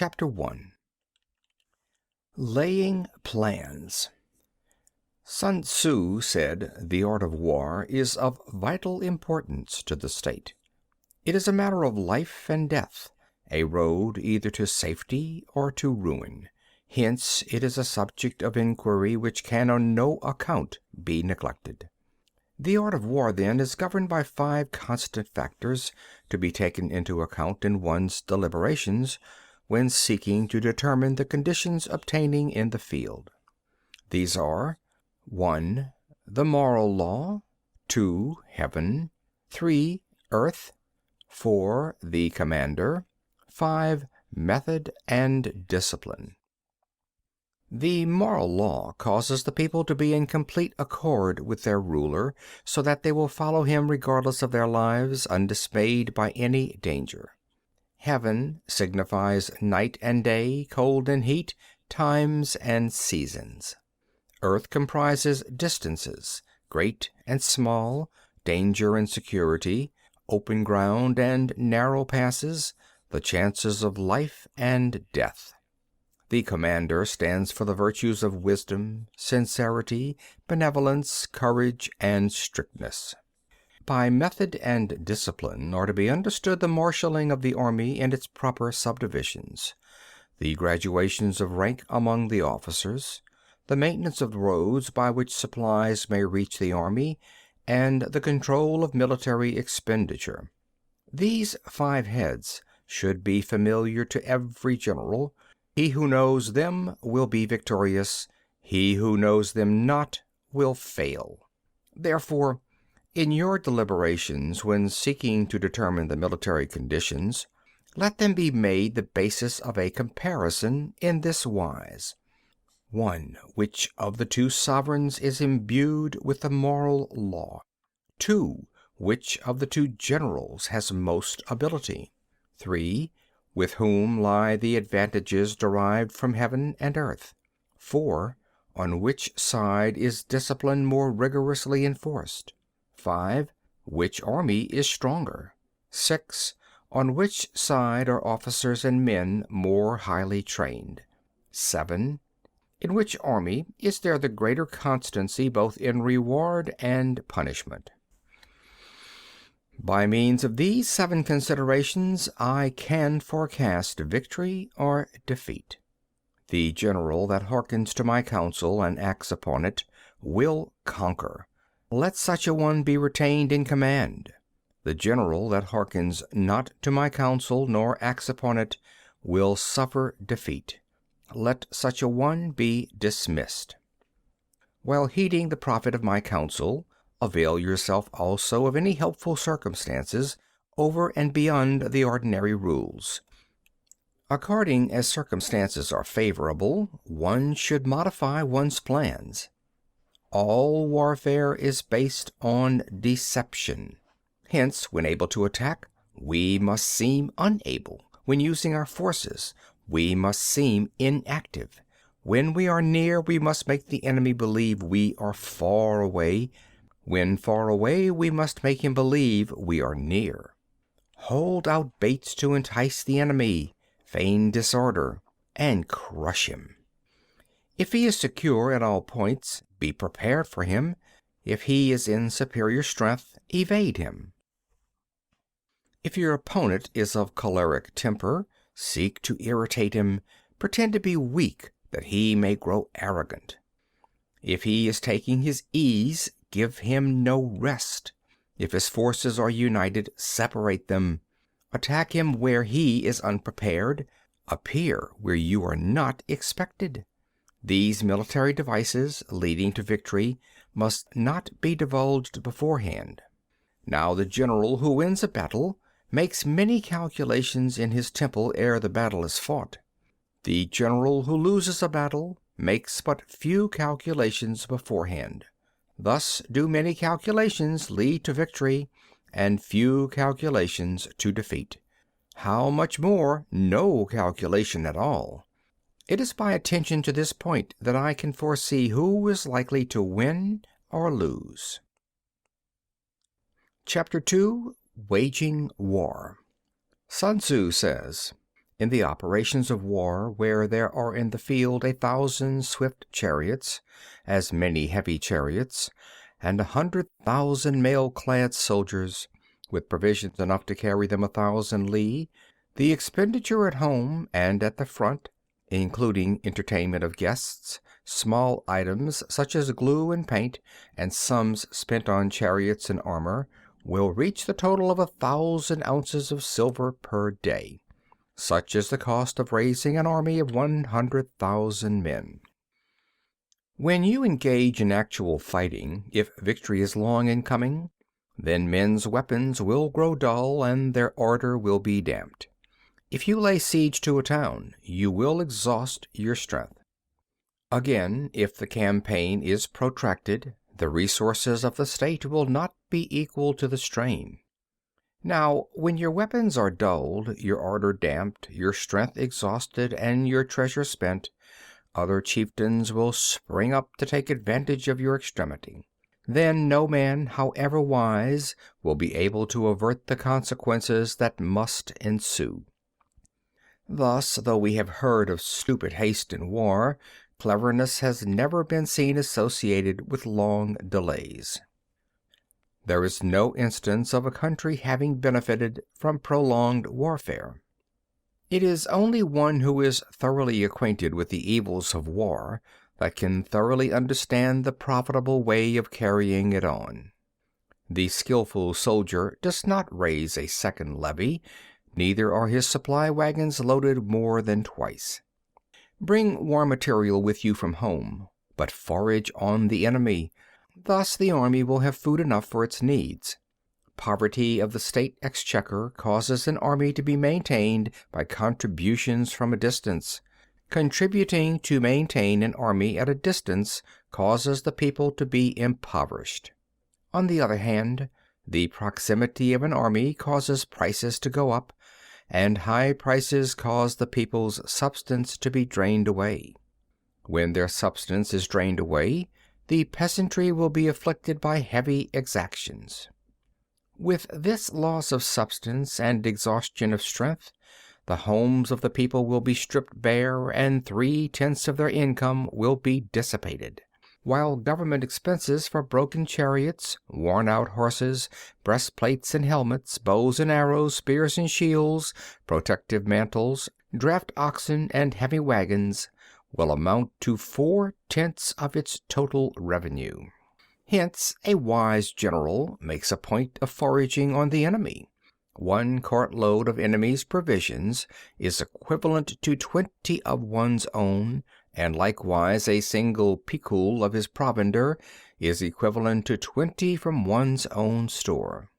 Chapter 1. Laying Plans. Sun Tzu said, "The art of war is of vital importance to the state. It is a matter of life and death, a road either to safety or to ruin. Hence it is a subject of inquiry which can on no account be neglected." The art of war, then, is governed by 5 constant factors to be taken into account in one's deliberations when seeking to determine the conditions obtaining in the field. These are: 1. The moral law. 2. Heaven. 3. Earth. 4. The commander. 5. Method and discipline. The moral law causes the people to be in complete accord with their ruler, so that they will follow him regardless of their lives, undismayed by any danger. Heaven signifies night and day, cold and heat, times and seasons. Earth comprises distances, great and small, danger and security, open ground and narrow passes, the chances of life and death. The commander stands for the virtues of wisdom, sincerity, benevolence, courage, and strictness. By method and discipline are to be understood the marshalling of the army in its proper subdivisions, the graduations of rank among the officers, the maintenance of the roads by which supplies may reach the army, and the control of military expenditure. These 5 heads should be familiar to every general. He who knows them will be victorious. He who knows them not will fail. Therefore, in your deliberations when seeking to determine the military conditions, let them be made the basis of a comparison in this wise: 1. Which of the 2 sovereigns is imbued with the moral law? 2. Which of the 2 generals has most ability? 3. With whom lie the advantages derived from heaven and earth? 4. On which side is discipline more rigorously enforced? 5. Which army is stronger? 6. On which side are officers and men more highly trained? 7. In which army is there the greater constancy both in reward and punishment? By means of these 7 considerations, I can forecast victory or defeat. The general that hearkens to my counsel and acts upon it will conquer. Let such a one be retained in command. The general that hearkens not to my counsel nor acts upon it will suffer defeat. Let such a one be dismissed. While heeding the profit of my counsel, avail yourself also of any helpful circumstances over and beyond the ordinary rules. According as circumstances are favorable, one should modify one's plans. All warfare is based on deception. Hence, when able to attack, we must seem unable. When using our forces, we must seem inactive. When we are near, we must make the enemy believe we are far away. When far away, we must make him believe we are near. Hold out baits to entice the enemy, feign disorder, and crush him. If he is secure at all points, be prepared for him. If he is in superior strength, evade him. If your opponent is of choleric temper, seek to irritate him. Pretend to be weak, that he may grow arrogant. If he is taking his ease, give him no rest. If his forces are united, separate them. Attack him where he is unprepared. Appear where you are not expected. These military devices leading to victory must not be divulged beforehand. Now the general who wins a battle makes many calculations in his temple ere the battle is fought. The general who loses a battle makes but few calculations beforehand. Thus do many calculations lead to victory, and few calculations to defeat. How much more no calculation at all? It is by attention to this point that I can foresee who is likely to win or lose. Chapter 2. Waging War. Sun Tzu says, In the operations of war, where there are in the field 1,000 swift chariots, as many heavy chariots, and 100,000 mail-clad soldiers, with provisions enough to carry them 1,000 li, the expenditure at home and at the front, including entertainment of guests, small items such as glue and paint, and sums spent on chariots and armor, will reach the total of 1,000 ounces of silver per day. Such is the cost of raising an army of 100,000 men. When you engage in actual fighting, if victory is long in coming, then men's weapons will grow dull and their ardor will be damped. If you lay siege to a town, you will exhaust your strength. Again, if the campaign is protracted, the resources of the state will not be equal to the strain. Now, when your weapons are dulled, your ardor damped, your strength exhausted, and your treasure spent, other chieftains will spring up to take advantage of your extremity. Then no man, however wise, will be able to avert the consequences that must ensue. Thus, though we have heard of stupid haste in war, cleverness has never been seen associated with long delays. There is no instance of a country having benefited from prolonged warfare. It is only one who is thoroughly acquainted with the evils of war that can thoroughly understand the profitable way of carrying it on. The skillful soldier does not raise a second levy, neither are his supply wagons loaded more than twice. Bring war material with you from home, but forage on the enemy. Thus the army will have food enough for its needs. Poverty of the state exchequer causes an army to be maintained by contributions from a distance. Contributing to maintain an army at a distance causes the people to be impoverished. On the other hand, the proximity of an army causes prices to go up, and high prices cause the people's substance to be drained away. When their substance is drained away, the peasantry will be afflicted by heavy exactions. With this loss of substance and exhaustion of strength, the homes of the people will be stripped bare, and 3/10 of their income will be dissipated, while government expenses for broken chariots, worn-out horses, breastplates and helmets, bows and arrows, spears and shields, protective mantles, draft oxen, and heavy wagons will amount to 4/10 of its total revenue. Hence, a wise general makes a point of foraging on the enemy. 1 cartload of enemy's provisions is equivalent to 20 of one's own, and likewise a single picul of his provender is equivalent to 20 from one's own store.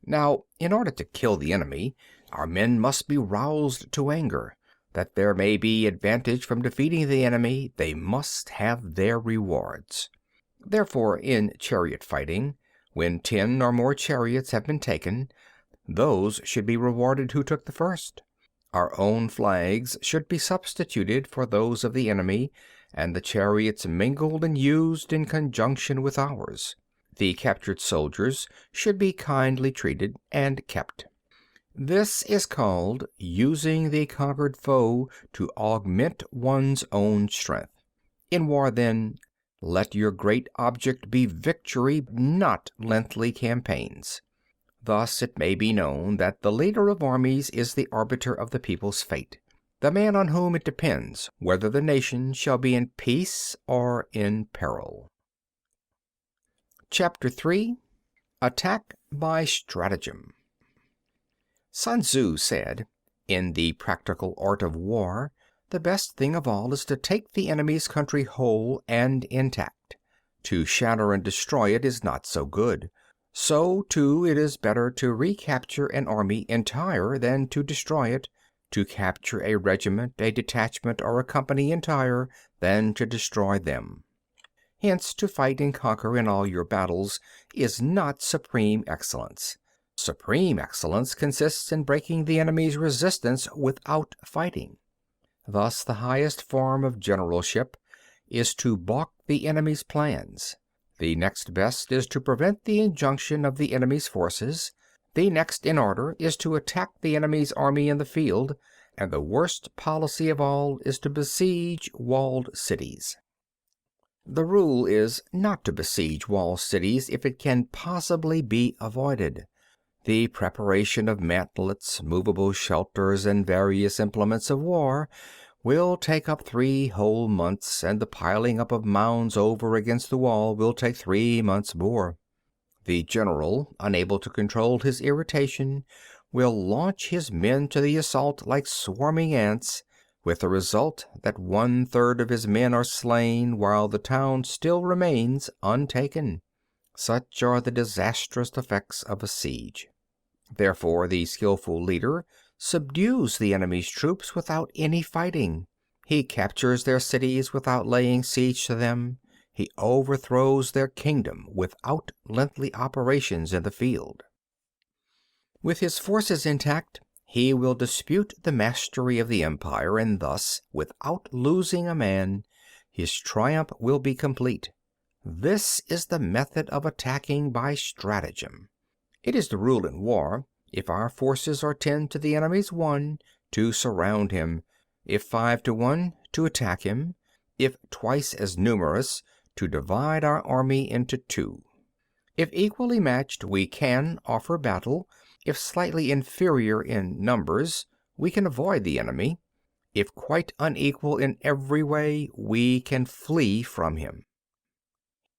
Now, in order to kill the enemy, our men must be roused to anger. That there may be advantage from defeating the enemy, they must have their rewards. Therefore, in chariot fighting, when 10 or more chariots have been taken, those should be rewarded who took the first. Our own flags should be substituted for those of the enemy, and the chariots mingled and used in conjunction with ours. The captured soldiers should be kindly treated and kept. This is called using the conquered foe to augment one's own strength. In war, then, let your great object be victory, not lengthy campaigns. Thus it may be known that the leader of armies is the arbiter of the people's fate, the man on whom it depends whether the nation shall be in peace or in peril. Chapter 3. Attack by Stratagem. Sun Tzu said, "In the practical art of war, the best thing of all is to take the enemy's country whole and intact. To shatter and destroy it is not so good. So, too, it is better to recapture an army entire than to destroy it, to capture a regiment, a detachment, or a company entire than to destroy them. Hence, to fight and conquer in all your battles is not supreme excellence. Supreme excellence consists in breaking the enemy's resistance without fighting. Thus, the highest form of generalship is to balk the enemy's plans. The next best is to prevent the injunction of the enemy's forces. The next in order is to attack the enemy's army in the field, and the worst policy of all is to besiege walled cities. The rule is not to besiege walled cities if it can possibly be avoided. The preparation of mantlets, movable shelters, and various implements of war will take up 3 whole months, and the piling up of mounds over against the wall will take 3 months more. The general, unable to control his irritation, will launch his men to the assault like swarming ants, with the result that 1/3 of his men are slain while the town still remains untaken. Such are the disastrous effects of a siege. Therefore, the skillful leader subdues the enemy's troops without any fighting. He captures their cities without laying siege to them. He overthrows their kingdom without lengthy operations in the field. With his forces intact, he will dispute the mastery of the empire, and thus, without losing a man, his triumph will be complete. This is the method of attacking by stratagem. It is the rule in war, if our forces are 10 to the enemy's 1, to surround him; if 5 to 1, to attack him; if twice as numerous, to divide our army into 2. If equally matched, we can offer battle; if slightly inferior in numbers, we can avoid the enemy; if quite unequal in every way, we can flee from him.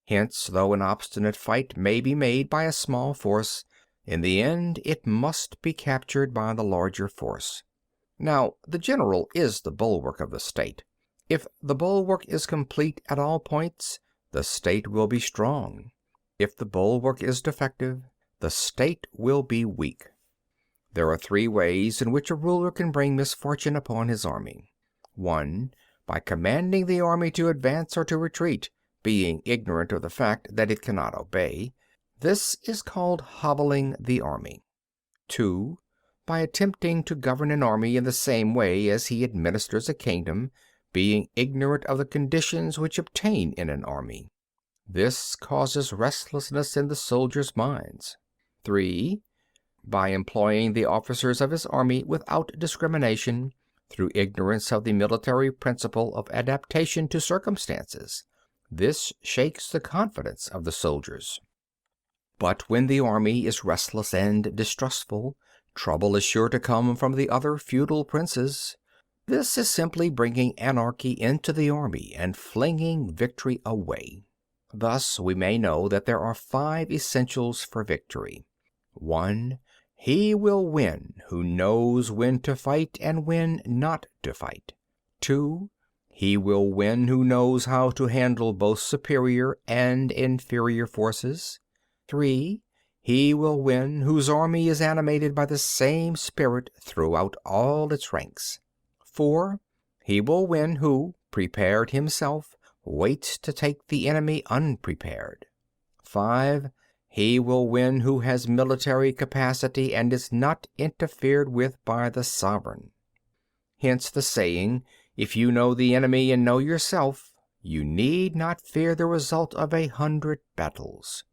Hence, though an obstinate fight may be made by a small force, in the end it must be captured by the larger force. Now, the general is the bulwark of the state. If the bulwark is complete at all points, the state will be strong. If the bulwark is defective, the state will be weak. There are 3 ways in which a ruler can bring misfortune upon his army. 1. By commanding the army to advance or to retreat, being ignorant of the fact that it cannot obey. This is called hobbling the army. 2. By attempting to govern an army in the same way as he administers a kingdom, being ignorant of the conditions which obtain in an army. This causes restlessness in the soldiers' minds. 3. By employing the officers of his army without discrimination, through ignorance of the military principle of adaptation to circumstances. This shakes the confidence of the soldiers. But when the army is restless and distrustful, trouble is sure to come from the other feudal princes. This is simply bringing anarchy into the army and flinging victory away. Thus we may know that there are 5 essentials for victory. 1. He will win who knows when to fight and when not to fight. 2. He will win who knows how to handle both superior and inferior forces. 3. He will win whose army is animated by the same spirit throughout all its ranks. 4. He will win who, prepared himself, waits to take the enemy unprepared. 5. He will win who has military capacity and is not interfered with by the sovereign. Hence the saying, if you know the enemy and know yourself, you need not fear the result of 100 battles.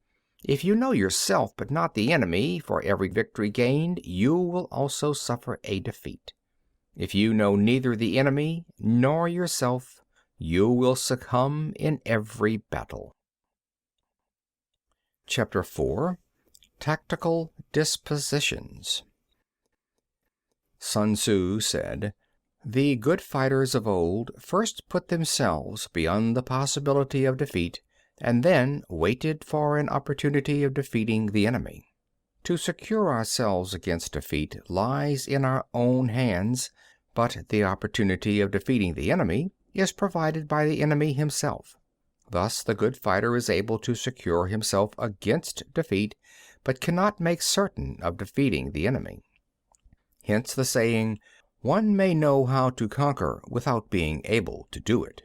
If you know yourself but not the enemy, for every victory gained you will also suffer a defeat. If you know neither the enemy nor yourself, you will succumb in every battle. Chapter 4. Tactical Dispositions. Sun Tzu said, "The good fighters of old first put themselves beyond the possibility of defeat, and then waited for an opportunity of defeating the enemy. To secure ourselves against defeat lies in our own hands, but the opportunity of defeating the enemy is provided by the enemy himself. Thus the good fighter is able to secure himself against defeat, but cannot make certain of defeating the enemy. Hence the saying, one may know how to conquer without being able to do it."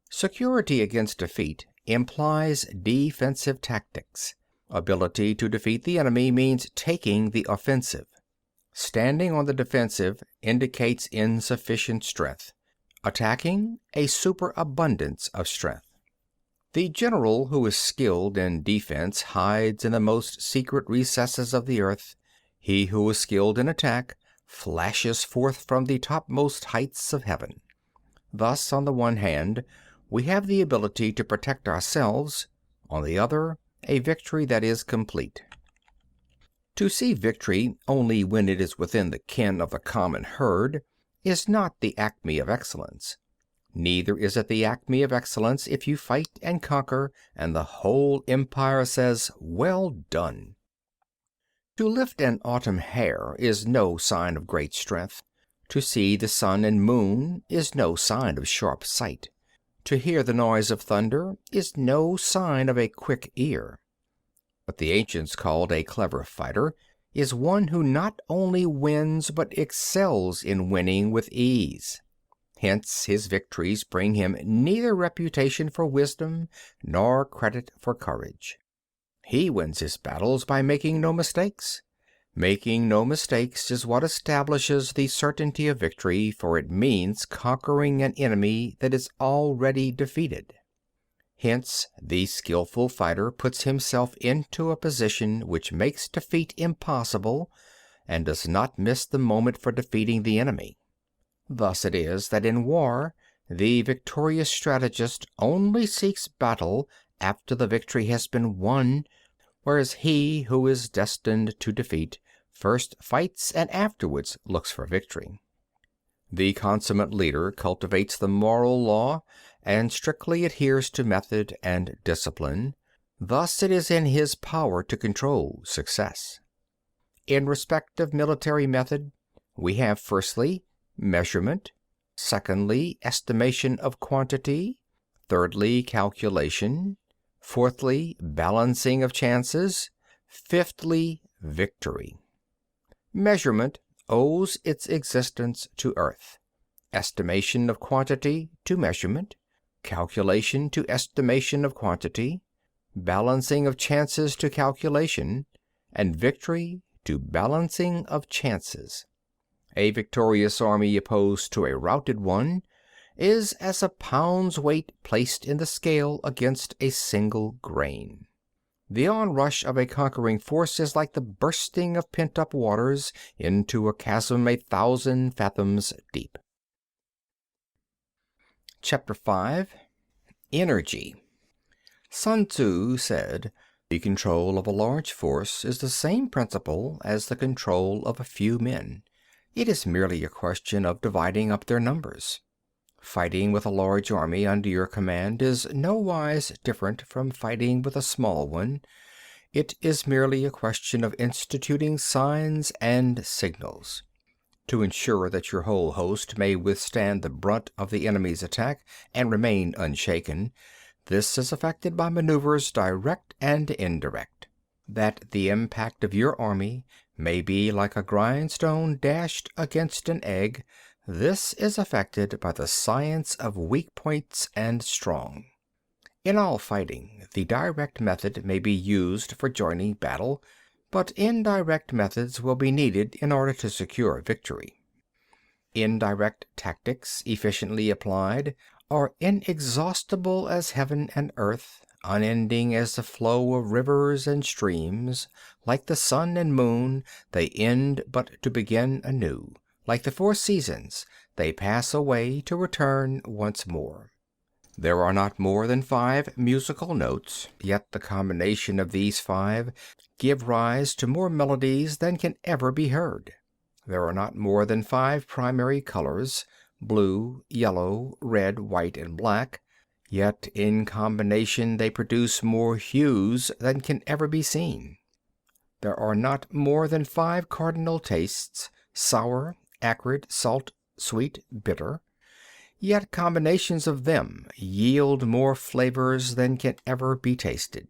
Security against defeat implies defensive tactics. Ability to defeat the enemy means taking the offensive. Standing on the defensive indicates insufficient strength. Attacking, a superabundance of strength. The general who is skilled in defense hides in the most secret recesses of the earth. He who is skilled in attack flashes forth from the topmost heights of heaven. Thus, on the one hand, we have the ability to protect ourselves, on the other, a victory that is complete. To see victory only when it is within the ken of the common herd is not the acme of excellence. Neither is it the acme of excellence if you fight and conquer, and the whole empire says, "Well done." To lift an autumn hare is no sign of great strength. To see the sun and moon is no sign of sharp sight. To hear the noise of thunder is no sign of a quick ear. What the ancients called a clever fighter is one who not only wins but excels in winning with ease. Hence his victories bring him neither reputation for wisdom nor credit for courage. He wins his battles by making no mistakes. Making no mistakes is what establishes the certainty of victory, for it means conquering an enemy that is already defeated. Hence, the skillful fighter puts himself into a position which makes defeat impossible, and does not miss the moment for defeating the enemy. Thus it is that in war the victorious strategist only seeks battle after the victory has been won, whereas he who is destined to defeat first fights and afterwards looks for victory. The consummate leader cultivates the moral law and strictly adheres to method and discipline. Thus it is in his power to control success. In respect of military method, we have firstly, measurement; secondly, estimation of quantity; thirdly, calculation; fourthly, balancing of chances; fifthly, victory. Measurement owes its existence to earth, estimation of quantity to measurement, calculation to estimation of quantity, balancing of chances to calculation, and victory to balancing of chances. A victorious army opposed to a routed one is as a pound's weight placed in the scale against a single grain. The onrush of a conquering force is like the bursting of pent-up waters into a chasm 1,000 fathoms deep. Chapter 5. Energy. Sun Tzu said, "The control of a large force is the same principle as the control of a few men. It is merely a question of dividing up their numbers. Fighting with a large army under your command is nowise different from fighting with a small one. It is merely a question of instituting signs and signals. To ensure that your whole host may withstand the brunt of the enemy's attack and remain unshaken, this is effected by maneuvers direct and indirect. That the impact of your army may be like a grindstone dashed against an egg, this is effected by the science of weak points and strong. In all fighting, the direct method may be used for joining battle, but indirect methods will be needed in order to secure victory. Indirect tactics, efficiently applied, are inexhaustible as heaven and earth, unending as the flow of rivers and streams. Like the sun and moon, they end but to begin anew. Like the four seasons, they pass away to return once more. There are not more than 5 musical notes, yet the combination of these 5 give rise to more melodies than can ever be heard. There are not more than 5 primary colors, blue, yellow, red, white, and black, yet in combination they produce more hues than can ever be seen. There are not more than 5 cardinal tastes, sour, acrid, salt, sweet, bitter, yet combinations of them yield more flavors than can ever be tasted.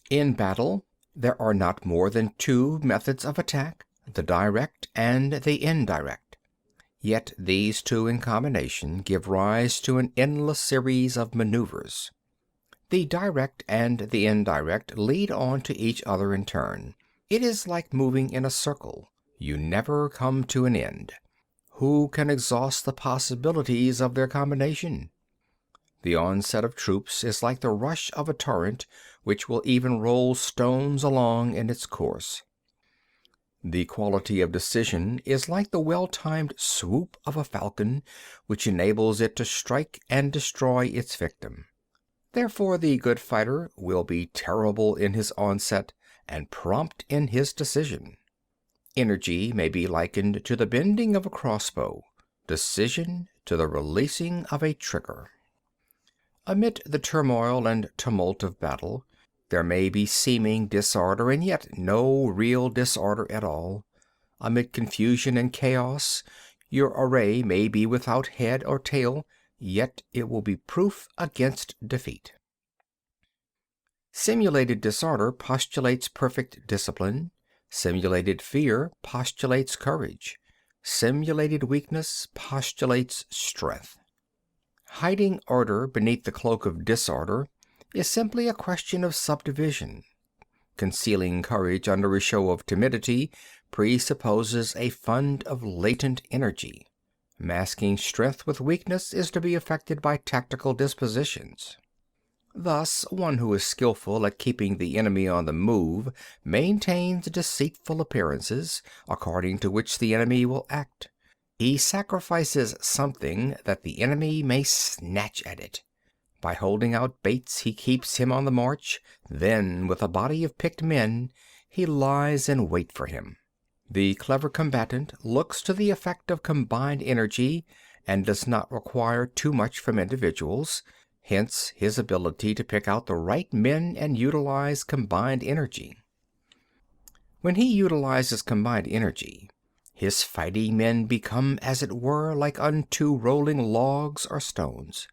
In battle, there are not more than 2 methods of attack, the direct and the indirect. Yet these 2 in combination give rise to an endless series of maneuvers. The direct and the indirect lead on to each other in turn. It is like moving in a circle. You never come to an end. Who can exhaust the possibilities of their combination? The onset of troops is like the rush of a torrent which will even roll stones along in its course. The quality of decision is like the well-timed swoop of a falcon, which enables it to strike and destroy its victim. Therefore the good fighter will be terrible in his onset and prompt in his decision. Energy may be likened to the bending of a crossbow, decision to the releasing of a trigger. Amid the turmoil and tumult of battle, there may be seeming disorder and yet no real disorder at all. Amid confusion and chaos, your array may be without head or tail, yet it will be proof against defeat. Simulated disorder postulates perfect discipline. Simulated fear postulates courage. Simulated weakness postulates strength. Hiding order beneath the cloak of disorder is simply a question of subdivision. Concealing courage under a show of timidity presupposes a fund of latent energy. Masking strength with weakness is to be effected by tactical dispositions. Thus, one who is skillful at keeping the enemy on the move maintains deceitful appearances, according to which the enemy will act. He sacrifices something that the enemy may snatch at it. By holding out baits he keeps him on the march, then with a body of picked men he lies in wait for him. The clever combatant looks to the effect of combined energy and does not require too much from individuals, hence his ability to pick out the right men and utilize combined energy. When he utilizes combined energy, his fighting men become as it were like unto rolling logs or stones.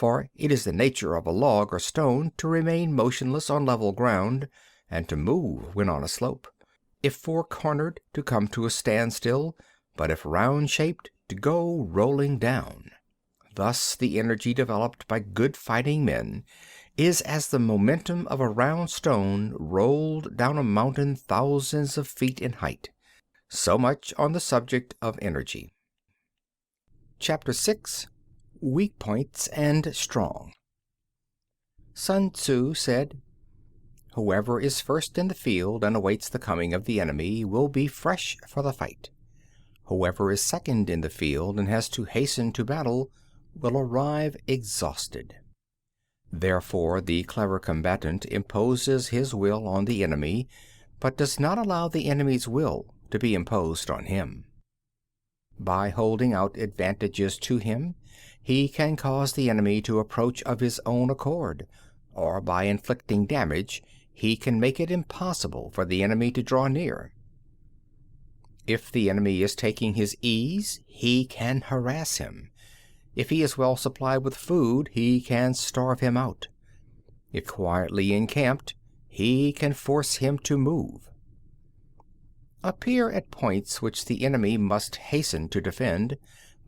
For it is the nature of a log or stone to remain motionless on level ground, and to move when on a slope; if four-cornered, to come to a standstill, but if round-shaped, to go rolling down. Thus the energy developed by good fighting men is as the momentum of a round stone rolled down a mountain thousands of feet in height. So much on the subject of energy. Chapter 6. Weak Points and Strong. Sun Tzu said, "Whoever is first in the field and awaits the coming of the enemy will be fresh for the fight. Whoever is second in the field and has to hasten to battle will arrive exhausted." Therefore the clever combatant imposes his will on the enemy, but does not allow the enemy's will to be imposed on him. By holding out advantages to him, he can cause the enemy to approach of his own accord, or by inflicting damage he can make it impossible for the enemy to draw near. If the enemy is taking his ease, he can harass him. If he is well supplied with food, he can starve him out. If quietly encamped, he can force him to move. Appear at points which the enemy must hasten to defend.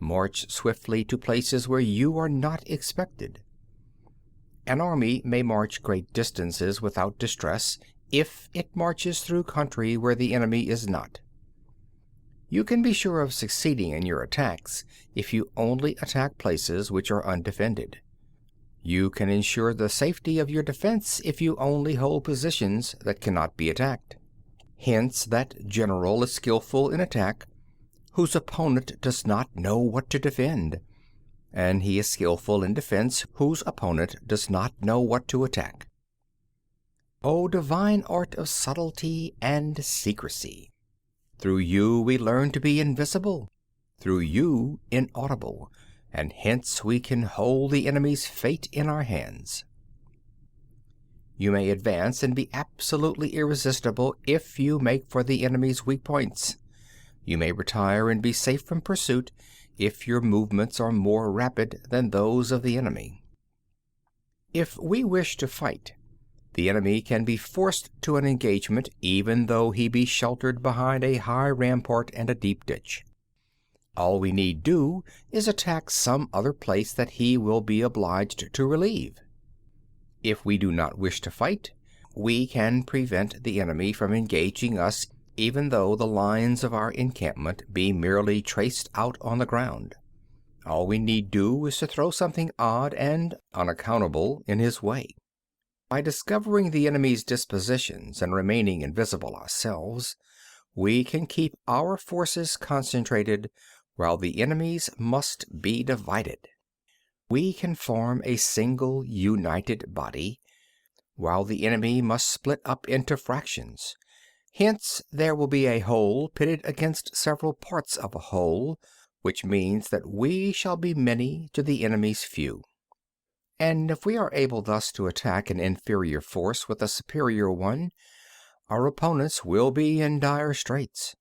March swiftly to places where you are not expected. An army may march great distances without distress if it marches through country where the enemy is not. You can be sure of succeeding in your attacks if you only attack places which are undefended. You can ensure the safety of your defense if you only hold positions that cannot be attacked. Hence that general is skillful in attack whose opponent does not know what to defend, and he is skillful in defense whose opponent does not know what to attack. O divine art of subtlety and secrecy! Through you we learn to be invisible, through you inaudible, and hence we can hold the enemy's fate in our hands. You may advance and be absolutely irresistible if you make for the enemy's weak points. You may retire and be safe from pursuit if your movements are more rapid than those of the enemy. If we wish to fight, the enemy can be forced to an engagement even though he be sheltered behind a high rampart and a deep ditch. All we need do is attack some other place that he will be obliged to relieve. If we do not wish to fight, we can prevent the enemy from engaging us even though the lines of our encampment be merely traced out on the ground. All we need do is to throw something odd and unaccountable in his way. By discovering the enemy's dispositions and remaining invisible ourselves, we can keep our forces concentrated while the enemy's must be divided. We can form a single united body, while the enemy must split up into fractions. Hence there will be a whole pitted against several parts of a whole, which means that we shall be many to the enemy's few. And if we are able thus to attack an inferior force with a superior one, our opponents will be in dire straits.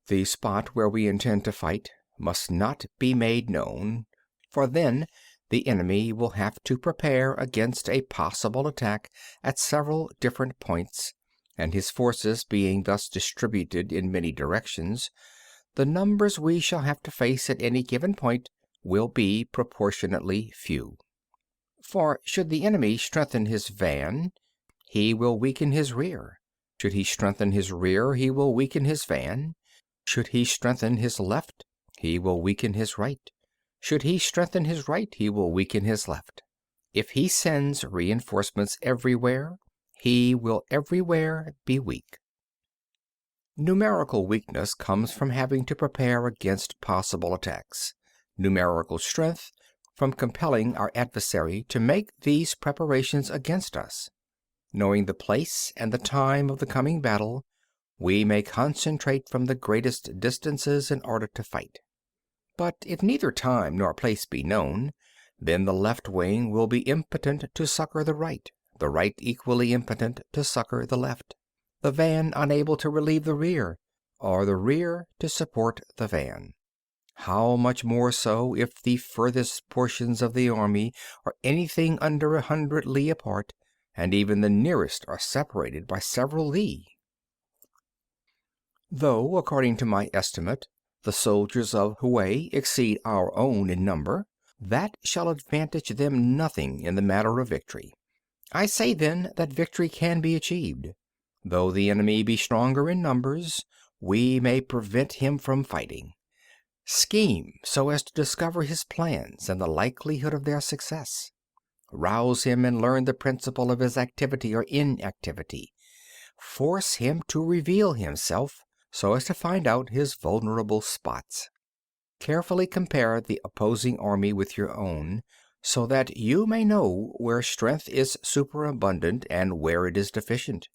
The spot where we intend to fight must not be made known, for then the enemy will have to prepare against a possible attack at several different points, and his forces being thus distributed in many directions, the numbers we shall have to face at any given point will be proportionately few. For should the enemy strengthen his van, he will weaken his rear. Should he strengthen his rear, he will weaken his van. Should he strengthen his left, he will weaken his right. Should he strengthen his right, he will weaken his left. If he sends reinforcements everywhere, he will everywhere be weak. Numerical weakness comes from having to prepare against possible attacks. Numerical strength from compelling our adversary to make these preparations against us. Knowing the place and the time of the coming battle, we may concentrate from the greatest distances in order to fight. But if neither time nor place be known, then the left wing will be impotent to succor the right equally impotent to succor the left, the van unable to relieve the rear, or the rear to support the van. How much more so if the furthest portions of the army are anything under 100 li apart, and even the nearest are separated by several li. Though, according to my estimate, the soldiers of Hue exceed our own in number, that shall advantage them nothing in the matter of victory. I say then that victory can be achieved. Though the enemy be stronger in numbers, we may prevent him from fighting. Scheme so as to discover his plans and the likelihood of their success. Rouse him and learn the principle of his activity or inactivity. Force him to reveal himself so as to find out his vulnerable spots. Carefully compare the opposing army with your own, so that you may know where strength is superabundant and where it is deficient.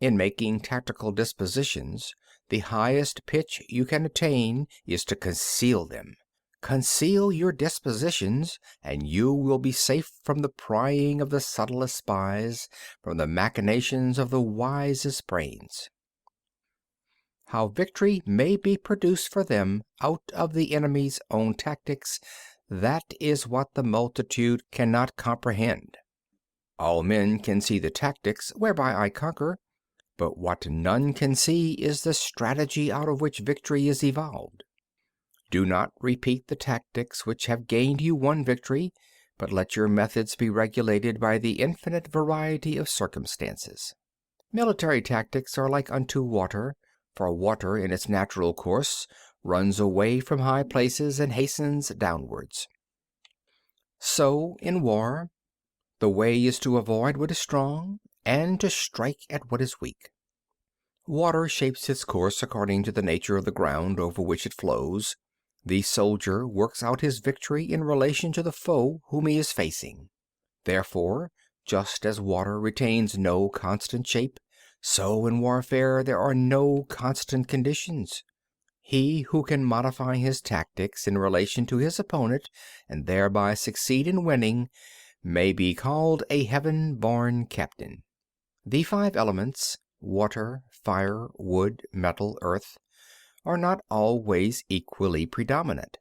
In making tactical dispositions, the highest pitch you can attain is to conceal them. Conceal your dispositions, and you will be safe from the prying of the subtlest spies, from the machinations of the wisest brains. How victory may be produced for them out of the enemy's own tactics, that is what the multitude cannot comprehend. All men can see the tactics whereby I conquer, but what none can see is the strategy out of which victory is evolved. Do not repeat the tactics which have gained you one victory, but let your methods be regulated by the infinite variety of circumstances. Military tactics are like unto water, for water in its natural course runs away from high places and hastens downwards. So in war, the way is to avoid what is strong, and to strike at what is weak. Water shapes its course according to the nature of the ground over which it flows. The soldier works out his victory in relation to the foe whom he is facing. Therefore, just as water retains no constant shape, so in warfare there are no constant conditions. He who can modify his tactics in relation to his opponent and thereby succeed in winning may be called a heaven-born captain. The 5 elements, water, fire, wood, metal, earth, are not always equally predominant.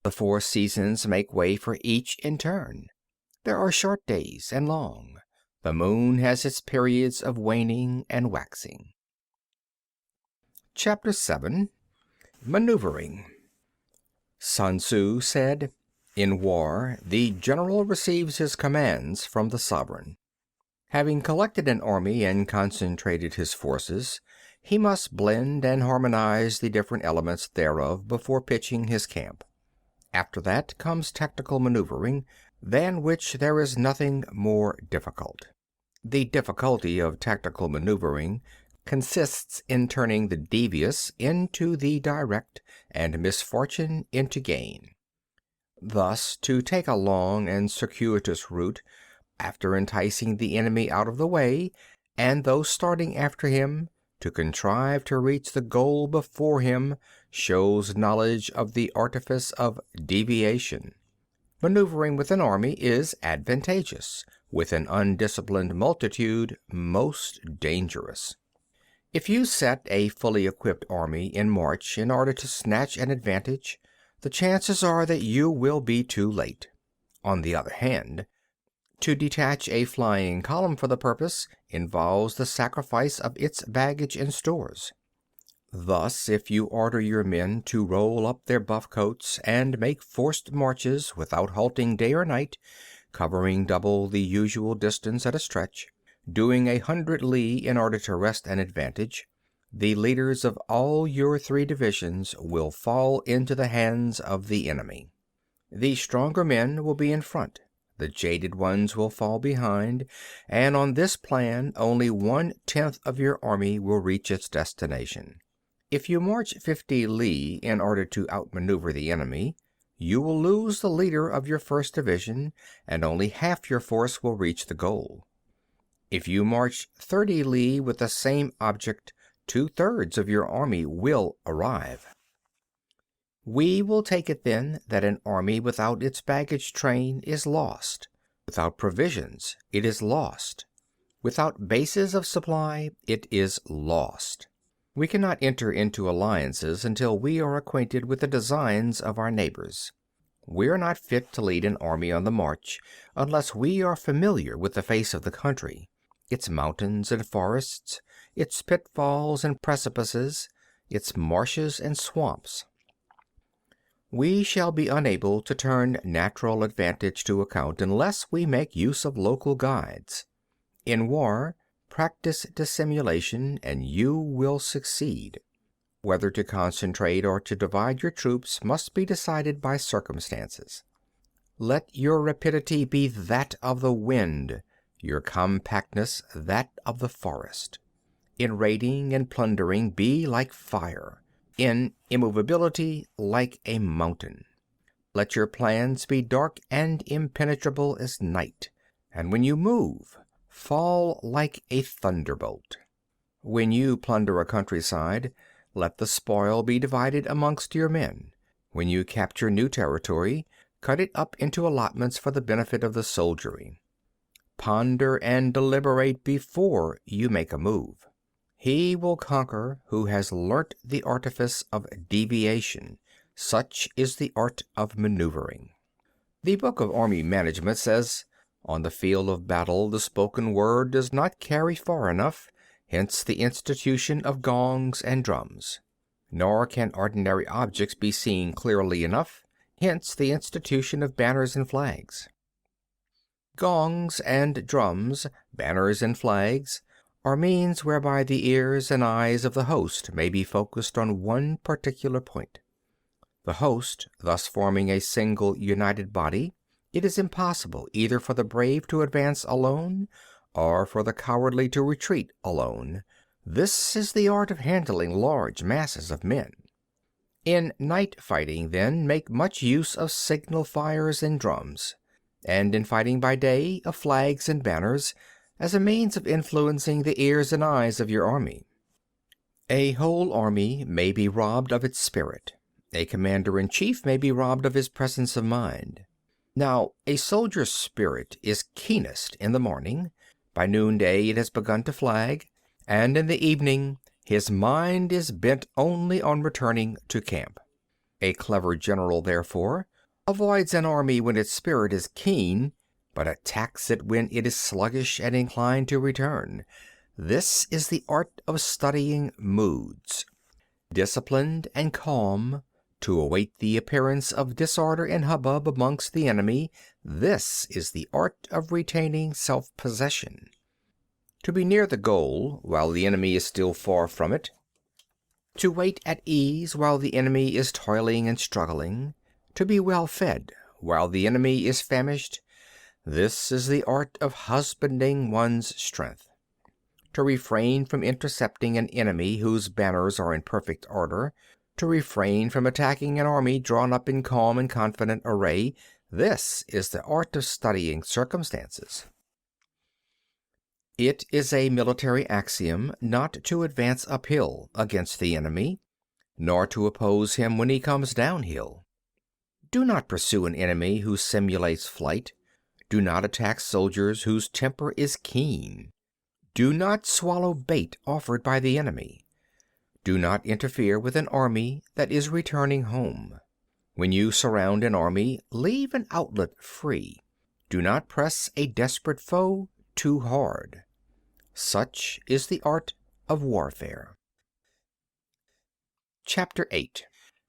The 4 seasons make way for each in turn. There are short days and long. The moon has its periods of waning and waxing. Chapter 7. Maneuvering. Sun Tzu said, "In war, the general receives his commands from the sovereign. Having collected an army and concentrated his forces, he must blend and harmonize the different elements thereof before pitching his camp. After that comes tactical maneuvering, than which there is nothing more difficult. The difficulty of tactical maneuvering consists in turning the devious into the direct, and misfortune into gain. Thus, to take a long and circuitous route, after enticing the enemy out of the way, and those starting after him, to contrive to reach the goal before him, shows knowledge of the artifice of deviation. Maneuvering with an army is advantageous, with an undisciplined multitude most dangerous. If you set a fully equipped army in march in order to snatch an advantage, the chances are that you will be too late. On the other hand, to detach a flying column for the purpose involves the sacrifice of its baggage and stores. Thus, if you order your men to roll up their buff coats and make forced marches without halting day or night, covering double the usual distance at a stretch, doing 100 li in order to wrest an advantage, the leaders of all your 3 divisions will fall into the hands of the enemy. The stronger men will be in front, the jaded ones will fall behind, and on this plan only 1/10 of your army will reach its destination. If you march 50 li in order to outmaneuver the enemy, you will lose the leader of your first division, and only half your force will reach the goal. If you march 30 li with the same object, 2/3 of your army will arrive. We will take it then that an army without its baggage train is lost. Without provisions, it is lost. Without bases of supply, it is lost. We cannot enter into alliances until we are acquainted with the designs of our neighbors. We are not fit to lead an army on the march unless we are familiar with the face of the country, its mountains and forests, its pitfalls and precipices, its marshes and swamps. We shall be unable to turn natural advantage to account unless we make use of local guides. In war, practice dissimulation and you will succeed. Whether to concentrate or to divide your troops must be decided by circumstances. Let your rapidity be that of the wind, your compactness that of the forest. In raiding and plundering be like fire, in immovability like a mountain. Let your plans be dark and impenetrable as night, and when you move, fall like a thunderbolt. When you plunder a countryside, let the spoil be divided amongst your men. When you capture new territory, cut it up into allotments for the benefit of the soldiery. Ponder and deliberate before you make a move. He will conquer who has learnt the artifice of deviation. Such is the art of maneuvering. The Book of Army Management says, "On the field of battle the spoken word does not carry far enough, hence the institution of gongs and drums. Nor can ordinary objects be seen clearly enough, hence the institution of banners and flags." Gongs and drums, banners and flags, are means whereby the ears and eyes of the host may be focused on one particular point. The host thus forming a single united body, it is impossible either for the brave to advance alone, or for the cowardly to retreat alone. This is the art of handling large masses of men. In night fighting, then, make much use of signal fires and drums, and in fighting by day, of flags and banners, as a means of influencing the ears and eyes of your army. A whole army may be robbed of its spirit. A commander-in-chief may be robbed of his presence of mind. Now, a soldier's spirit is keenest in the morning. By noonday it has begun to flag, and in the evening his mind is bent only on returning to camp. A clever general, therefore, avoids an army when its spirit is keen, but attacks it when it is sluggish and inclined to return. This is the art of studying moods. Disciplined and calm, to await the appearance of disorder and hubbub amongst the enemy, this is the art of retaining self-possession. To be near the goal while the enemy is still far from it, to wait at ease while the enemy is toiling and struggling, to be well fed while the enemy is famished, this is the art of husbanding one's strength. to refrain from intercepting an enemy whose banners are in perfect order, to refrain from attacking an army drawn up in calm and confident array. This is the art of studying circumstances. It is a military axiom not to advance uphill against the enemy, nor to oppose him when he comes downhill. Do not pursue an enemy who simulates flight. Do not attack soldiers whose temper is keen. Do not swallow bait offered by the enemy. Do not interfere with an army that is returning home. When you surround an army, leave an outlet free. Do not press a desperate foe too hard. Such is the art of warfare. Chapter 8.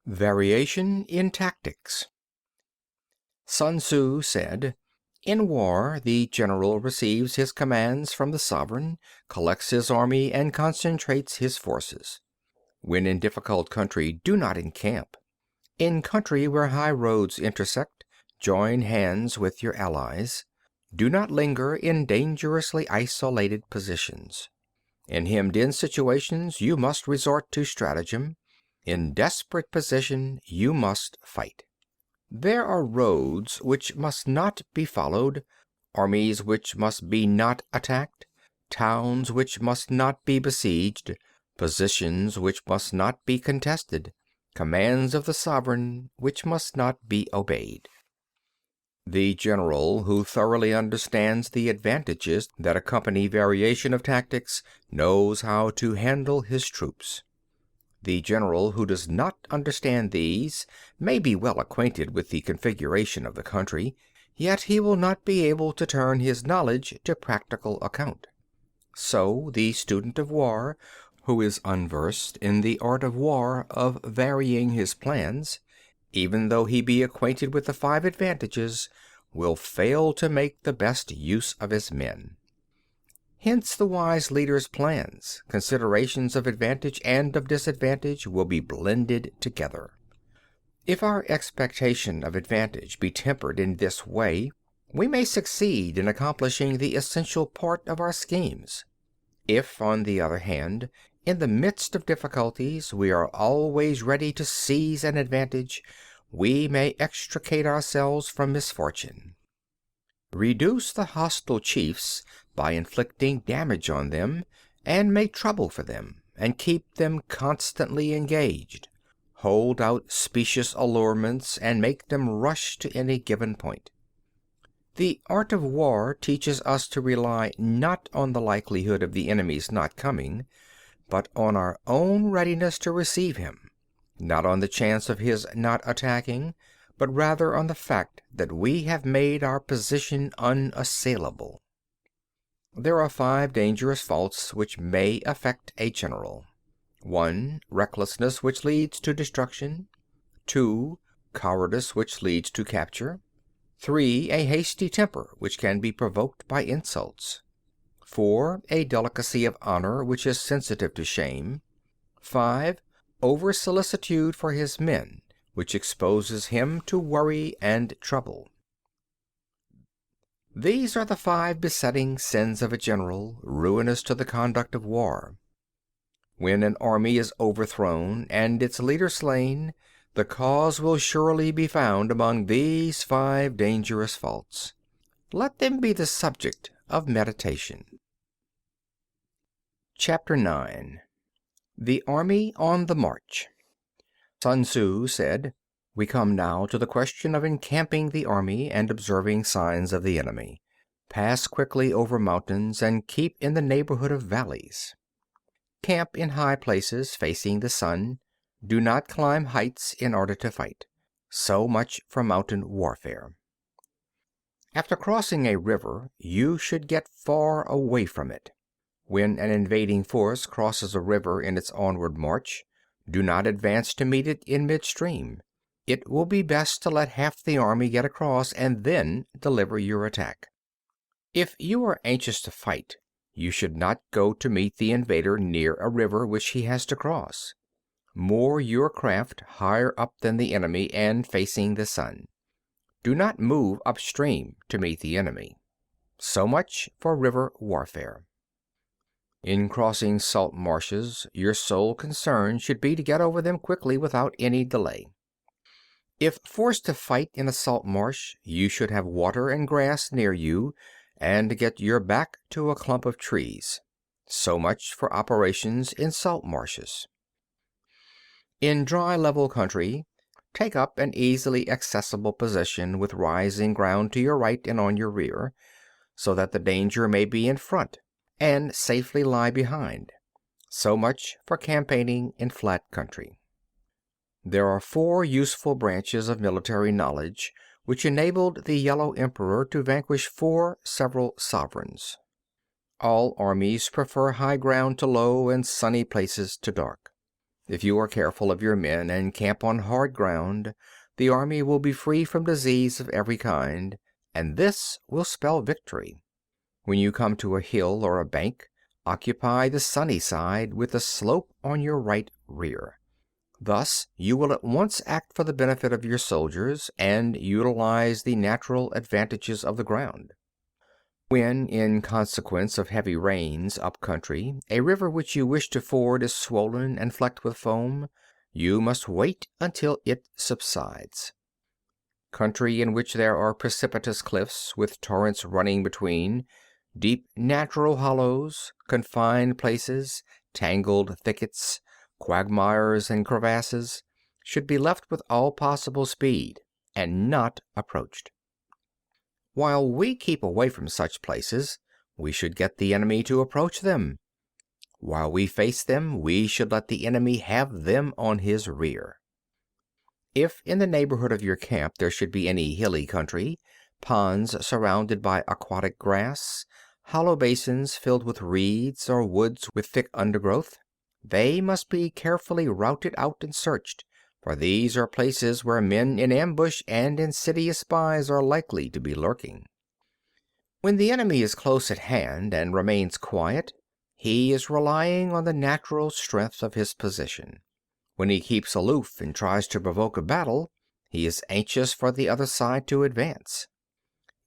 Variation in Tactics. Sun Tzu said, "In war, the general receives his commands from the sovereign, collects his army, and concentrates his forces. When in difficult country, do not encamp. In country where high roads intersect, join hands with your allies. Do not linger in dangerously isolated positions. In hemmed-in situations, you must resort to stratagem. In desperate position, you must fight. There are roads which must not be followed, armies which must be not attacked, towns which must not be besieged, positions which must not be contested, commands of the sovereign which must not be obeyed." The general who thoroughly understands the advantages that accompany variation of tactics knows how to handle his troops. The general who does not understand these may be well acquainted with the configuration of the country, yet he will not be able to turn his knowledge to practical account. So the student of war, who is unversed in the art of war of varying his plans, even though he be acquainted with the 5 advantages, will fail to make the best use of his men. Hence the wise leader's plans, considerations of advantage and of disadvantage will be blended together. If our expectation of advantage be tempered in this way, we may succeed in accomplishing the essential part of our schemes. If, on the other hand, in the midst of difficulties we are always ready to seize an advantage, we may extricate ourselves from misfortune. Reduce the hostile chiefs by inflicting damage on them, and make trouble for them, and keep them constantly engaged. Hold out specious allurements, and make them rush to any given point. The art of war teaches us to rely not on the likelihood of the enemy's not coming, but on our own readiness to receive him; not on the chance of his not attacking, but rather on the fact that we have made our position unassailable. There are 5 dangerous faults which may affect a general. 1. Recklessness, which leads to destruction. 2. Cowardice, which leads to capture. 3. A hasty temper, which can be provoked by insults. 4. A delicacy of honor, which is sensitive to shame. 5. Over-solicitude for his men, which exposes him to worry and trouble. These are the 5 besetting sins of a general, ruinous to the conduct of war. When an army is overthrown and its leader slain, the cause will surely be found among these 5 dangerous faults. Let them be the subject of meditation. Chapter 9. The Army on the March. Sun Tzu said, "We come now to the question of encamping the army and observing signs of the enemy. Pass quickly over mountains and keep in the neighborhood of valleys. Camp in high places facing the sun. Do not climb heights in order to fight." So much for mountain warfare. After crossing a river, you should get far away from it. When an invading force crosses a river in its onward march, do not advance to meet it in midstream. It will be best to let half the army get across and then deliver your attack. If you are anxious to fight, you should not go to meet the invader near a river which he has to cross. Moor your craft higher up than the enemy and facing the sun. Do not move upstream to meet the enemy. So much for river warfare. In crossing salt marshes, your sole concern should be to get over them quickly without any delay. If forced to fight in a salt marsh, you should have water and grass near you, and get your back to a clump of trees. So much for operations in salt marshes. In dry level country, take up an easily accessible position with rising ground to your right and on your rear, so that the danger may be in front and safely lie behind. So much for campaigning in flat country. There are 4 useful branches of military knowledge which enabled the Yellow Emperor to vanquish 4 several sovereigns. All armies prefer high ground to low and sunny places to dark. If you are careful of your men and camp on hard ground, the army will be free from disease of every kind, and this will spell victory. When you come to a hill or a bank, occupy the sunny side with the slope on your right rear. Thus you will at once act for the benefit of your soldiers and utilize the natural advantages of the ground. When, in consequence of heavy rains up country, a river which you wish to ford is swollen and flecked with foam, you must wait until it subsides. Country in which there are precipitous cliffs with torrents running between, deep natural hollows, confined places, tangled thickets, quagmires and crevasses, should be left with all possible speed, and not approached. While we keep away from such places, we should get the enemy to approach them. While we face them, we should let the enemy have them on his rear. If in the neighborhood of your camp there should be any hilly country, ponds surrounded by aquatic grass, hollow basins filled with reeds, or woods with thick undergrowth, they must be carefully routed out and searched, for these are places where men in ambush and insidious spies are likely to be lurking. When the enemy is close at hand and remains quiet, he is relying on the natural strength of his position. When he keeps aloof and tries to provoke a battle, he is anxious for the other side to advance.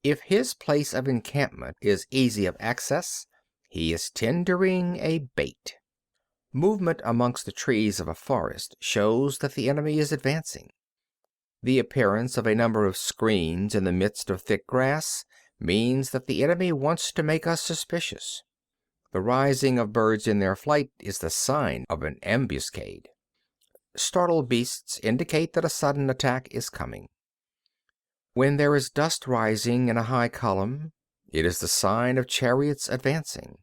If his place of encampment is easy of access, he is tendering a bait. Movement amongst the trees of a forest shows that the enemy is advancing. The appearance of a number of screens in the midst of thick grass means that the enemy wants to make us suspicious. The rising of birds in their flight is the sign of an ambuscade. Startled beasts indicate that a sudden attack is coming. When there is dust rising in a high column, it is the sign of chariots advancing.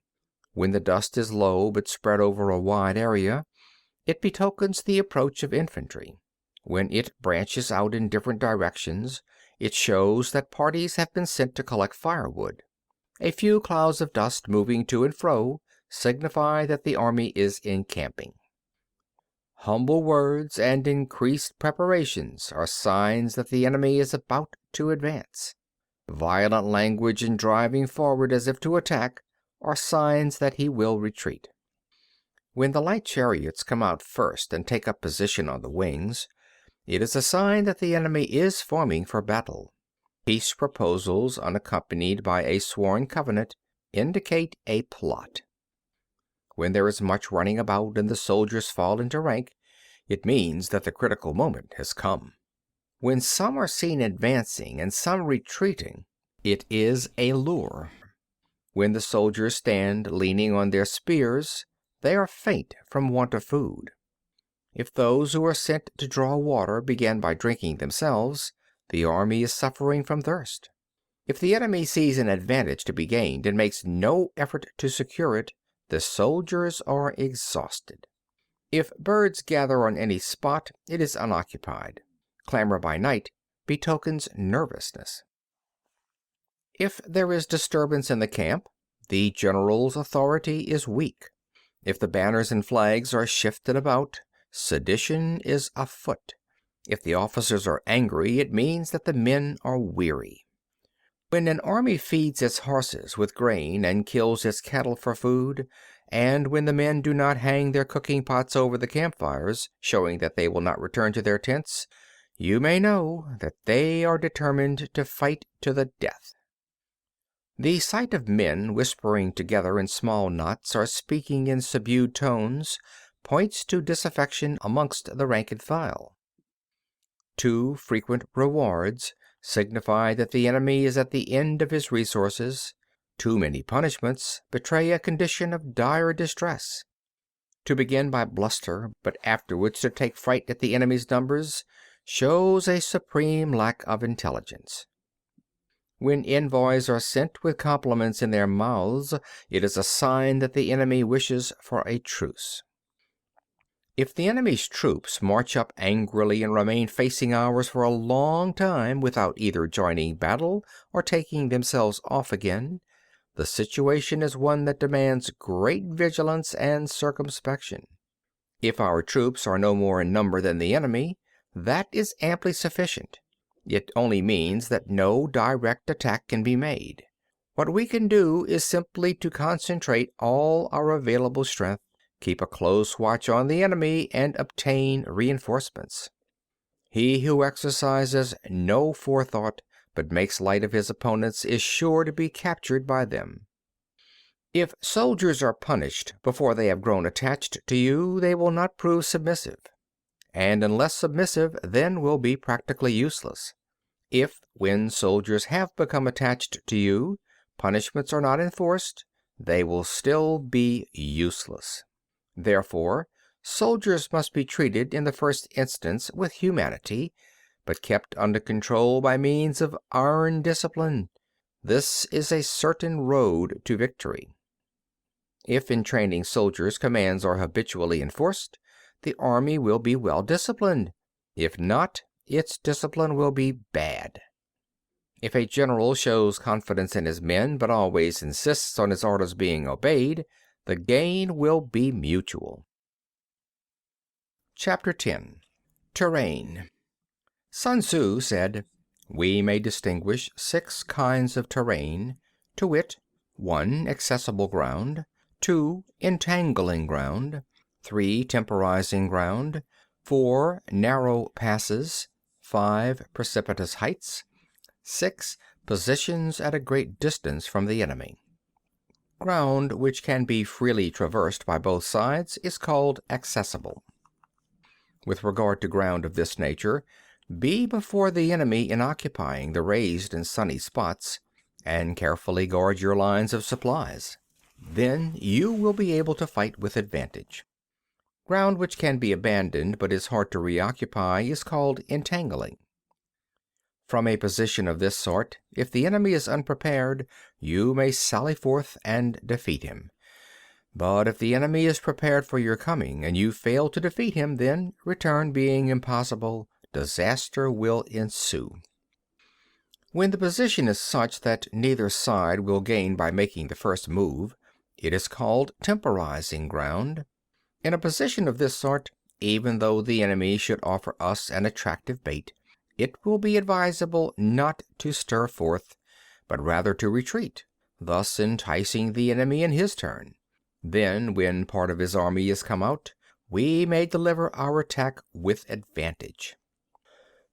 When the dust is low but spread over a wide area, it betokens the approach of infantry. When it branches out in different directions, it shows that parties have been sent to collect firewood. A few clouds of dust moving to and fro signify that the army is encamping. Humble words and increased preparations are signs that the enemy is about to advance. Violent language and driving forward as if to attack are signs that he will retreat. When the light chariots come out first and take up position on the wings, it is a sign that the enemy is forming for battle. Peace proposals unaccompanied by a sworn covenant indicate a plot. When there is much running about and the soldiers fall into rank, it means that the critical moment has come. When some are seen advancing and some retreating, it is a lure. When the soldiers stand leaning on their spears, they are faint from want of food. If those who are sent to draw water begin by drinking themselves, the army is suffering from thirst. If the enemy sees an advantage to be gained and makes no effort to secure it, the soldiers are exhausted. If birds gather on any spot, it is unoccupied. Clamor by night betokens nervousness. If there is disturbance in the camp, the general's authority is weak. If the banners and flags are shifted about, sedition is afoot. If the officers are angry, it means that the men are weary. When an army feeds its horses with grain and kills its cattle for food, and when the men do not hang their cooking pots over the campfires, showing that they will not return to their tents, you may know that they are determined to fight to the death. The sight of men whispering together in small knots or speaking in subdued tones points to disaffection amongst the rank and file. Too frequent rewards signify that the enemy is at the end of his resources. Too many punishments betray a condition of dire distress. To begin by bluster, but afterwards to take fright at the enemy's numbers, shows a supreme lack of intelligence. When envoys are sent with compliments in their mouths, it is a sign that the enemy wishes for a truce. If the enemy's troops march up angrily and remain facing ours for a long time without either joining battle or taking themselves off again, the situation is one that demands great vigilance and circumspection. If our troops are no more in number than the enemy, that is amply sufficient. It only means that no direct attack can be made. What we can do is simply to concentrate all our available strength, keep a close watch on the enemy, and obtain reinforcements. He who exercises no forethought, but makes light of his opponents, is sure to be captured by them. If soldiers are punished before they have grown attached to you, they will not prove submissive, and unless submissive, then will be practically useless. If, when soldiers have become attached to you, punishments are not enforced, they will still be useless. Therefore, soldiers must be treated in the first instance with humanity, but kept under control by means of iron discipline. This is a certain road to victory. If in training soldiers commands are habitually enforced, the army will be well disciplined. If not, its discipline will be bad. If a general shows confidence in his men but always insists on his orders being obeyed, the gain will be mutual. Chapter 10. Terrain. Sun Tzu said, "We may distinguish 6 kinds of terrain, to wit, 1. Accessible ground, 2. Entangling ground, 3. Temporizing ground, 4. Narrow passes, 5. Precipitous heights, 6. Positions at a great distance from the enemy." Ground which can be freely traversed by both sides is called accessible. With regard to ground of this nature, be before the enemy in occupying the raised and sunny spots, and carefully guard your lines of supplies. Then you will be able to fight with advantage. Ground which can be abandoned but is hard to reoccupy is called entangling. From a position of this sort, if the enemy is unprepared, you may sally forth and defeat him. But if the enemy is prepared for your coming, and you fail to defeat him, then, return being impossible, disaster will ensue. When the position is such that neither side will gain by making the first move, it is called temporizing ground. In a position of this sort, even though the enemy should offer us an attractive bait, it will be advisable not to stir forth, but rather to retreat, thus enticing the enemy in his turn. Then, when part of his army is come out, we may deliver our attack with advantage.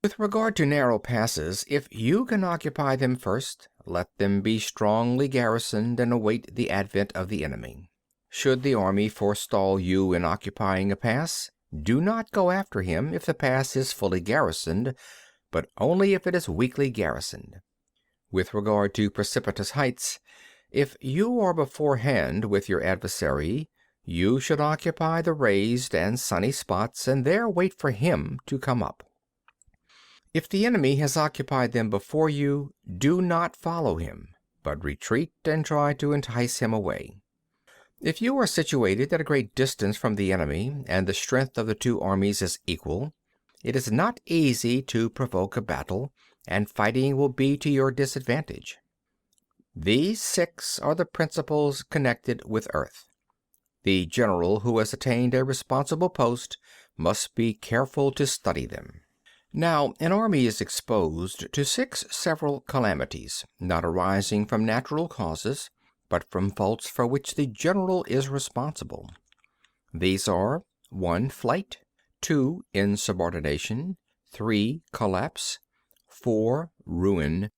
With regard to narrow passes, if you can occupy them first, let them be strongly garrisoned and await the advent of the enemy. Should the army forestall you in occupying a pass, do not go after him if the pass is fully garrisoned, but only if it is weakly garrisoned. With regard to precipitous heights, if you are beforehand with your adversary, you should occupy the raised and sunny spots and there wait for him to come up. If the enemy has occupied them before you, do not follow him, but retreat and try to entice him away. If you are situated at a great distance from the enemy, and the strength of the two armies is equal, it is not easy to provoke a battle, and fighting will be to your disadvantage. These 6 are the principles connected with earth. The general who has attained a responsible post must be careful to study them. Now, an army is exposed to 6 several calamities, not arising from natural causes, but from faults for which the general is responsible. These are 1. Flight, 2. Insubordination, 3. Collapse, 4. Ruin,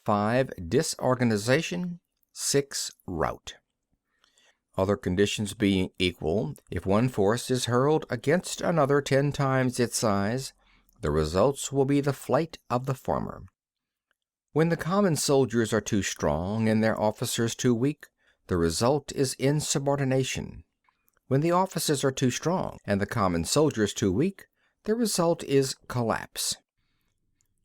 5. Disorganization. 6. Rout. Other conditions being equal, if one force is hurled against another 10 times its size, the results will be the flight of the former. When the common soldiers are too strong and their officers too weak, the result is insubordination. When the officers are too strong and the common soldiers too weak, the result is collapse.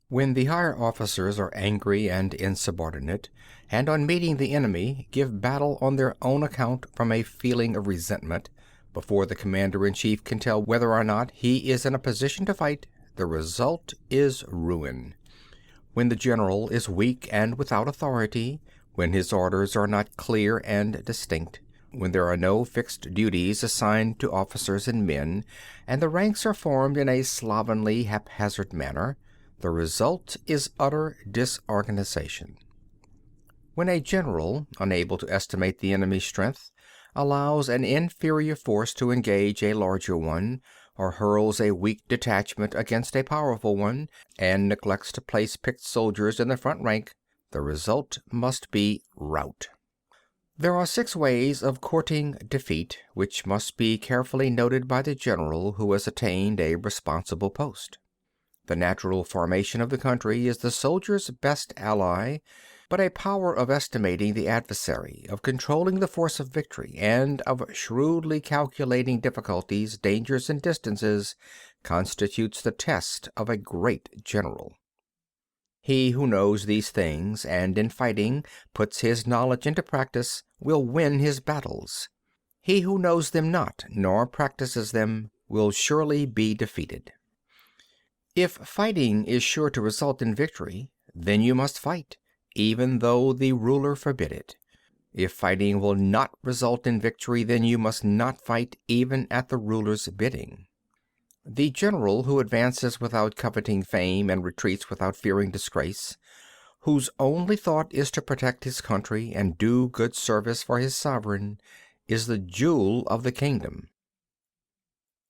When the higher officers are angry and insubordinate, and on meeting the enemy give battle on their own account from a feeling of resentment, before the commander-in-chief can tell whether or not he is in a position to fight, the result is ruin. When the general is weak and without authority, when his orders are not clear and distinct, when there are no fixed duties assigned to officers and men, and the ranks are formed in a slovenly, haphazard manner, the result is utter disorganization. When a general, unable to estimate the enemy's strength, allows an inferior force to engage a larger one, or hurls a weak detachment against a powerful one, and neglects to place picked soldiers in the front rank, the result must be rout. There are 6 ways of courting defeat, which must be carefully noted by the general who has attained a responsible post. The natural formation of the country is the soldier's best ally, but a power of estimating the adversary, of controlling the force of victory, and of shrewdly calculating difficulties, dangers, and distances, constitutes the test of a great general. He who knows these things, and in fighting puts his knowledge into practice, will win his battles. He who knows them not, nor practices them, will surely be defeated. If fighting is sure to result in victory, then you must fight, even though the ruler forbid it. If fighting will not result in victory, then you must not fight, even at the ruler's bidding. The general who advances without coveting fame and retreats without fearing disgrace, whose only thought is to protect his country and do good service for his sovereign, is the jewel of the kingdom.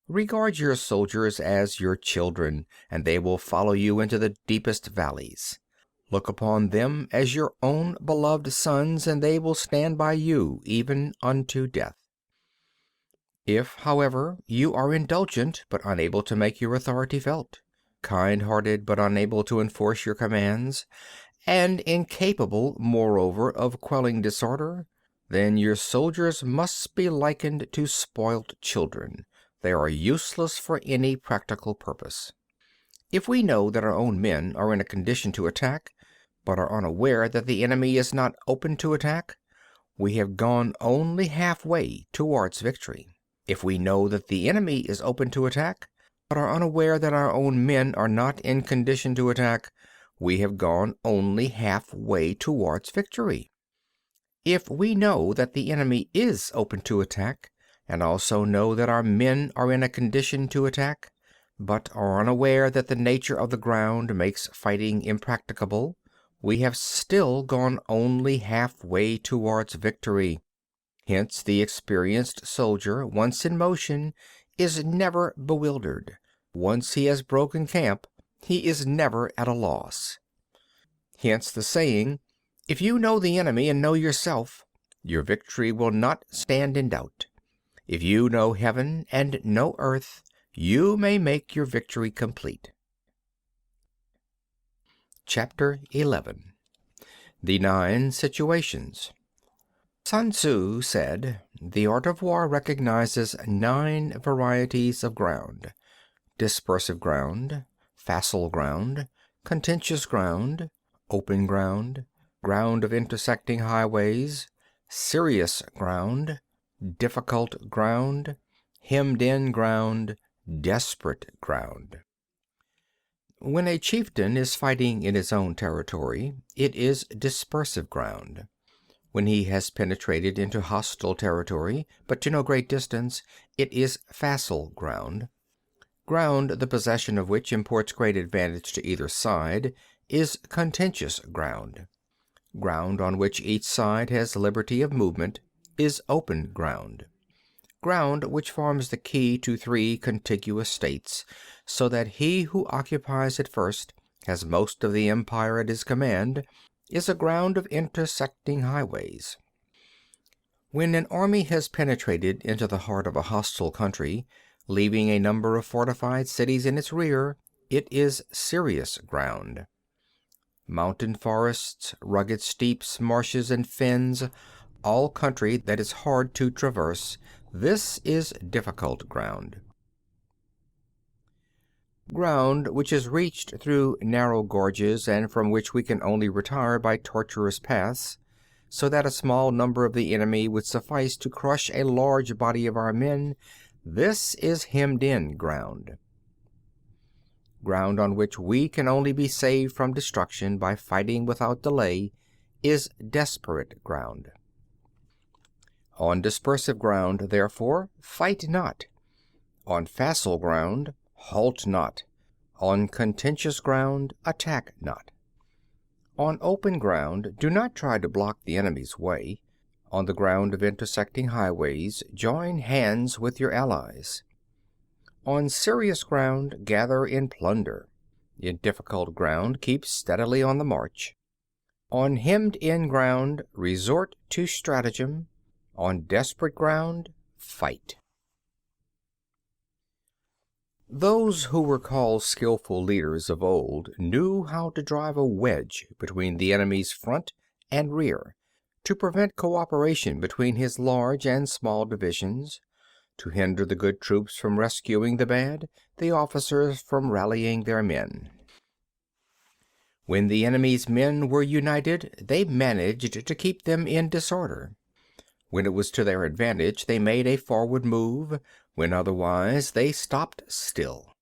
Regard your soldiers as your children, and they will follow you into the deepest valleys. Look upon them as your own beloved sons, and they will stand by you even unto death. If, however, you are indulgent but unable to make your authority felt, kind-hearted but unable to enforce your commands, and incapable, moreover, of quelling disorder, then your soldiers must be likened to spoilt children. They are useless for any practical purpose. If we know that our own men are in a condition to attack, but are unaware that the enemy is not open to attack, we have gone only halfway towards victory. If we know that the enemy is open to attack, but are unaware that our own men are not in condition to attack, we have gone only halfway towards victory. If we know that the enemy is open to attack, and also know that our men are in a condition to attack, but are unaware that the nature of the ground makes fighting impracticable, we have still gone only halfway towards victory. Hence the experienced soldier, once in motion, is never bewildered. Once he has broken camp, he is never at a loss. Hence the saying, if you know the enemy and know yourself, your victory will not stand in doubt. If you know heaven and know earth, you may make your victory complete. Chapter 11. The 9 Situations. Sun Tzu said, "The art of war recognizes 9 varieties of ground: dispersive ground, facile ground, contentious ground, open ground, ground of intersecting highways, serious ground, difficult ground, hemmed-in ground, desperate ground." When a chieftain is fighting in his own territory, it is dispersive ground. When he has penetrated into hostile territory, but to no great distance, it is facile ground. Ground the possession of which imports great advantage to either side is contentious ground. Ground on which each side has liberty of movement is open ground. Ground which forms the key to 3 contiguous states, so that he who occupies it first has most of the empire at his command, is a ground of intersecting highways. When an army has penetrated into the heart of a hostile country, leaving a number of fortified cities in its rear, it is serious ground. Mountain forests, rugged steeps, marshes, and fens, all country that is hard to traverse, this is difficult ground. Ground which is reached through narrow gorges and from which we can only retire by tortuous paths, so that a small number of the enemy would suffice to crush a large body of our men, this is hemmed-in ground. Ground on which we can only be saved from destruction by fighting without delay is desperate ground. On dispersive ground, therefore, fight not. On facile ground, halt not. On contentious ground, attack not. On open ground, do not try to block the enemy's way. On the ground of intersecting highways, join hands with your allies. On serious ground, gather in plunder. In difficult ground, keep steadily on the march. On hemmed-in ground, resort to stratagem. On desperate ground, fight. Those who were called skillful leaders of old knew how to drive a wedge between the enemy's front and rear, to prevent cooperation between his large and small divisions, to hinder the good troops from rescuing the bad, the officers from rallying their men. When the enemy's men were united, they managed to keep them in disorder. When it was to their advantage, they made a forward move; when otherwise, they stopped still.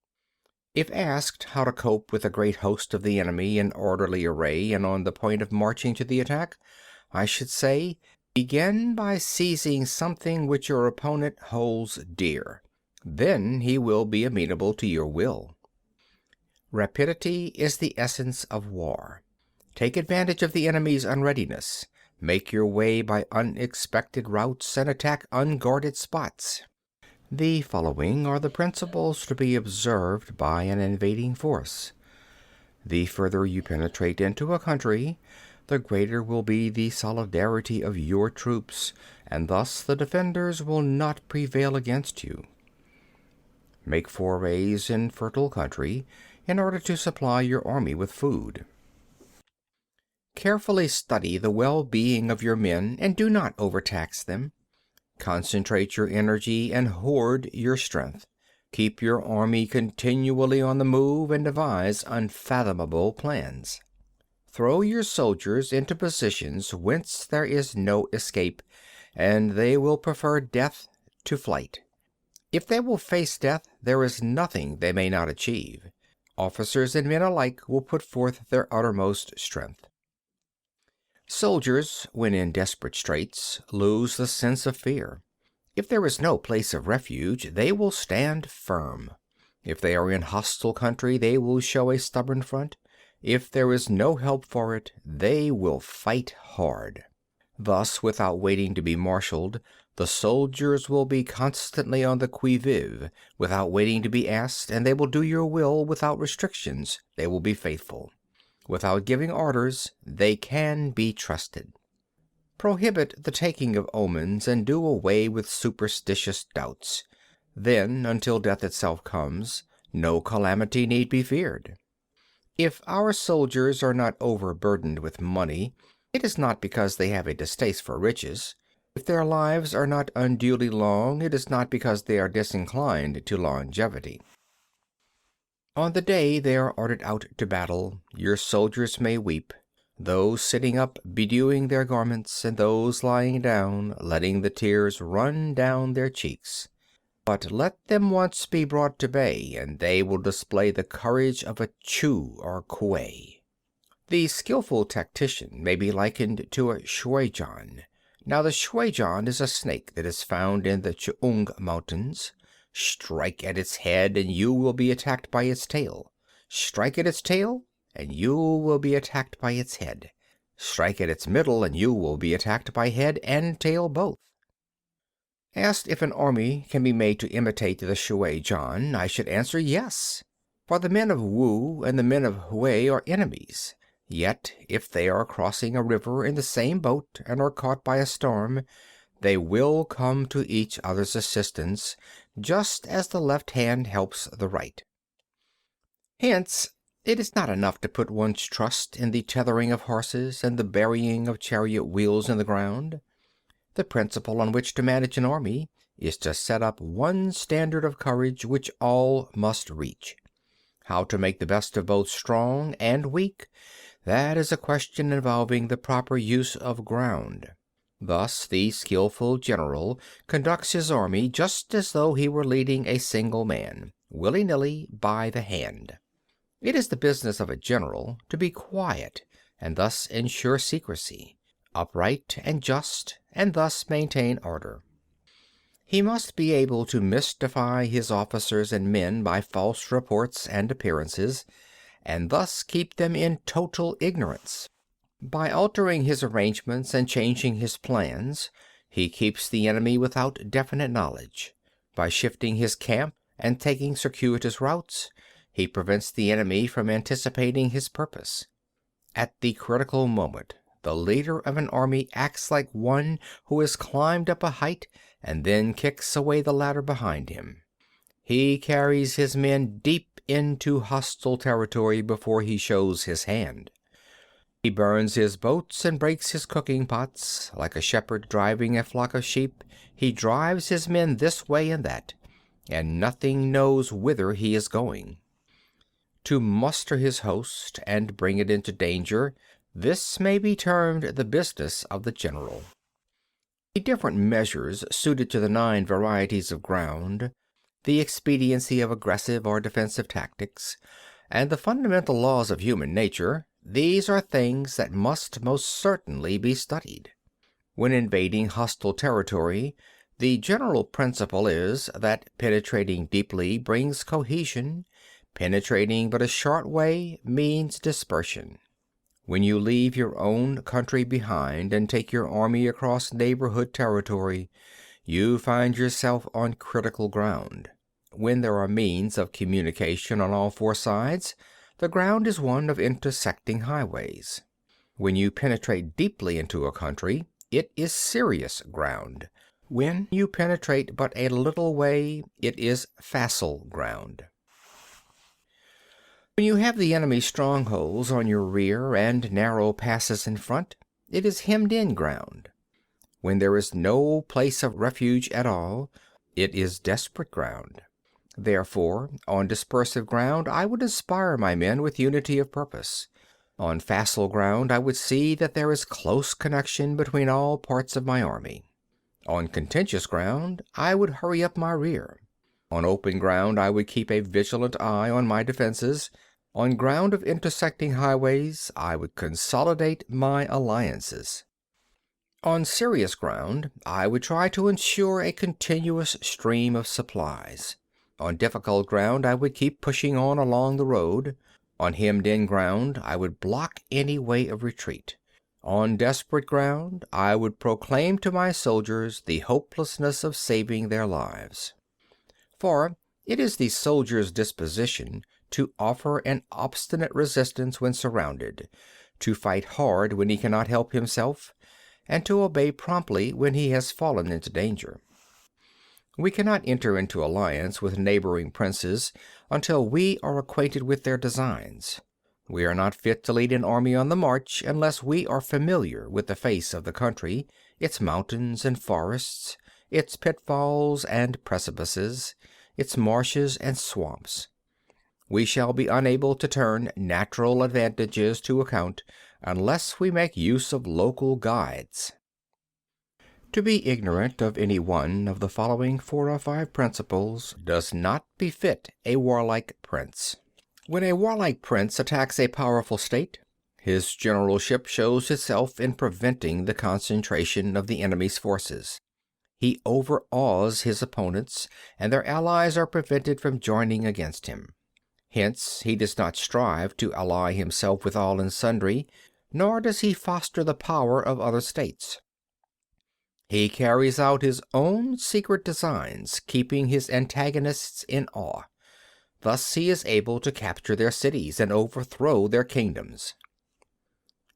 If asked how to cope with a great host of the enemy in orderly array and on the point of marching to the attack, I should say, begin by seizing something which your opponent holds dear. Then he will be amenable to your will. Rapidity is the essence of war. Take advantage of the enemy's unreadiness. Make your way by unexpected routes and attack unguarded spots. The following are the principles to be observed by an invading force. The further you penetrate into a country, the greater will be the solidarity of your troops, and thus the defenders will not prevail against you. Make forays in fertile country in order to supply your army with food. Carefully study the well-being of your men and do not overtax them. Concentrate your energy and hoard your strength. Keep your army continually on the move and devise unfathomable plans. Throw your soldiers into positions whence there is no escape, and they will prefer death to flight. If they will face death, there is nothing they may not achieve. Officers and men alike will put forth their uttermost strength. Soldiers, when in desperate straits, lose the sense of fear. If there is no place of refuge, they will stand firm. If they are in hostile country, they will show a stubborn front. If there is no help for it, they will fight hard. Thus, without waiting to be marshaled, the soldiers will be constantly on the qui vive, without waiting to be asked, and they will do your will without restrictions. They will be faithful. Without giving orders, they can be trusted. Prohibit the taking of omens and do away with superstitious doubts. Then, until death itself comes, no calamity need be feared. If our soldiers are not overburdened with money, it is not because they have a distaste for riches. If their lives are not unduly long, it is not because they are disinclined to longevity. On the day they are ordered out to battle, your soldiers may weep, those sitting up bedewing their garments, and those lying down letting the tears run down their cheeks. But let them once be brought to bay, and they will display the courage of a Chu or Kuei. The skillful tactician may be likened to a shuijan. Now the shuijan is a snake that is found in the Ch'ung Mountains. Strike at its head, and you will be attacked by its tail. Strike at its tail, and you will be attacked by its head. Strike at its middle, and you will be attacked by head and tail both. Asked if an army can be made to imitate the shuijan, I should answer yes. For the men of Wu and the men of Hui are enemies. Yet, if they are crossing a river in the same boat and are caught by a storm, they will come to each other's assistance, just as the left hand helps the right. Hence, it is not enough to put one's trust in the tethering of horses and the burying of chariot wheels in the ground. The principle on which to manage an army is to set up one standard of courage which all must reach. How to make the best of both strong and weak, that is a question involving the proper use of ground. Thus the skillful general conducts his army just as though he were leading a single man, willy-nilly by the hand. It is the business of a general to be quiet and thus ensure secrecy, upright and just, and thus maintain order. He must be able to mystify his officers and men by false reports and appearances, and thus keep them in total ignorance. By altering his arrangements and changing his plans, he keeps the enemy without definite knowledge. By shifting his camp and taking circuitous routes, he prevents the enemy from anticipating his purpose. At the critical moment, the leader of an army acts like one who has climbed up a height and then kicks away the ladder behind him. He carries his men deep into hostile territory before he shows his hand. He burns his boats and breaks his cooking pots. Like a shepherd driving a flock of sheep, he drives his men this way and that, and nothing knows whither he is going. To muster his host and bring it into danger, this may be termed the business of the general. The different measures suited to the 9 varieties of ground, the expediency of aggressive or defensive tactics, and the fundamental laws of human nature, these are things that must most certainly be studied. When invading hostile territory, the general principle is that penetrating deeply brings cohesion. Penetrating but a short way means dispersion. When you leave your own country behind and take your army across neighborhood territory, you find yourself on critical ground. When there are means of communication on all 4 sides, the ground is one of intersecting highways. When you penetrate deeply into a country, it is serious ground. When you penetrate but a little way, it is facile ground. When you have the enemy's strongholds on your rear and narrow passes in front, it is hemmed-in ground. When there is no place of refuge at all, it is desperate ground. Therefore, on dispersive ground I would inspire my men with unity of purpose. On facile ground I would see that there is close connection between all parts of my army. On contentious ground I would hurry up my rear. On open ground I would keep a vigilant eye on my defenses. On ground of intersecting highways I would consolidate my alliances. On serious ground I would try to ensure a continuous stream of supplies. On difficult ground I would keep pushing on along the road. On hemmed-in ground I would block any way of retreat. On desperate ground I would proclaim to my soldiers the hopelessness of saving their lives. For it is the soldier's disposition to offer an obstinate resistance when surrounded, to fight hard when he cannot help himself, and to obey promptly when he has fallen into danger. We cannot enter into alliance with neighboring princes until we are acquainted with their designs. We are not fit to lead an army on the march unless we are familiar with the face of the country, its mountains and forests, its pitfalls and precipices, its marshes and swamps. We shall be unable to turn natural advantages to account unless we make use of local guides. To be ignorant of any one of the following 4 or 5 principles does not befit a warlike prince. When a warlike prince attacks a powerful state, his generalship shows itself in preventing the concentration of the enemy's forces. He overawes his opponents, and their allies are prevented from joining against him. Hence he does not strive to ally himself with all and sundry, nor does he foster the power of other states. He carries out his own secret designs, keeping his antagonists in awe. Thus he is able to capture their cities and overthrow their kingdoms.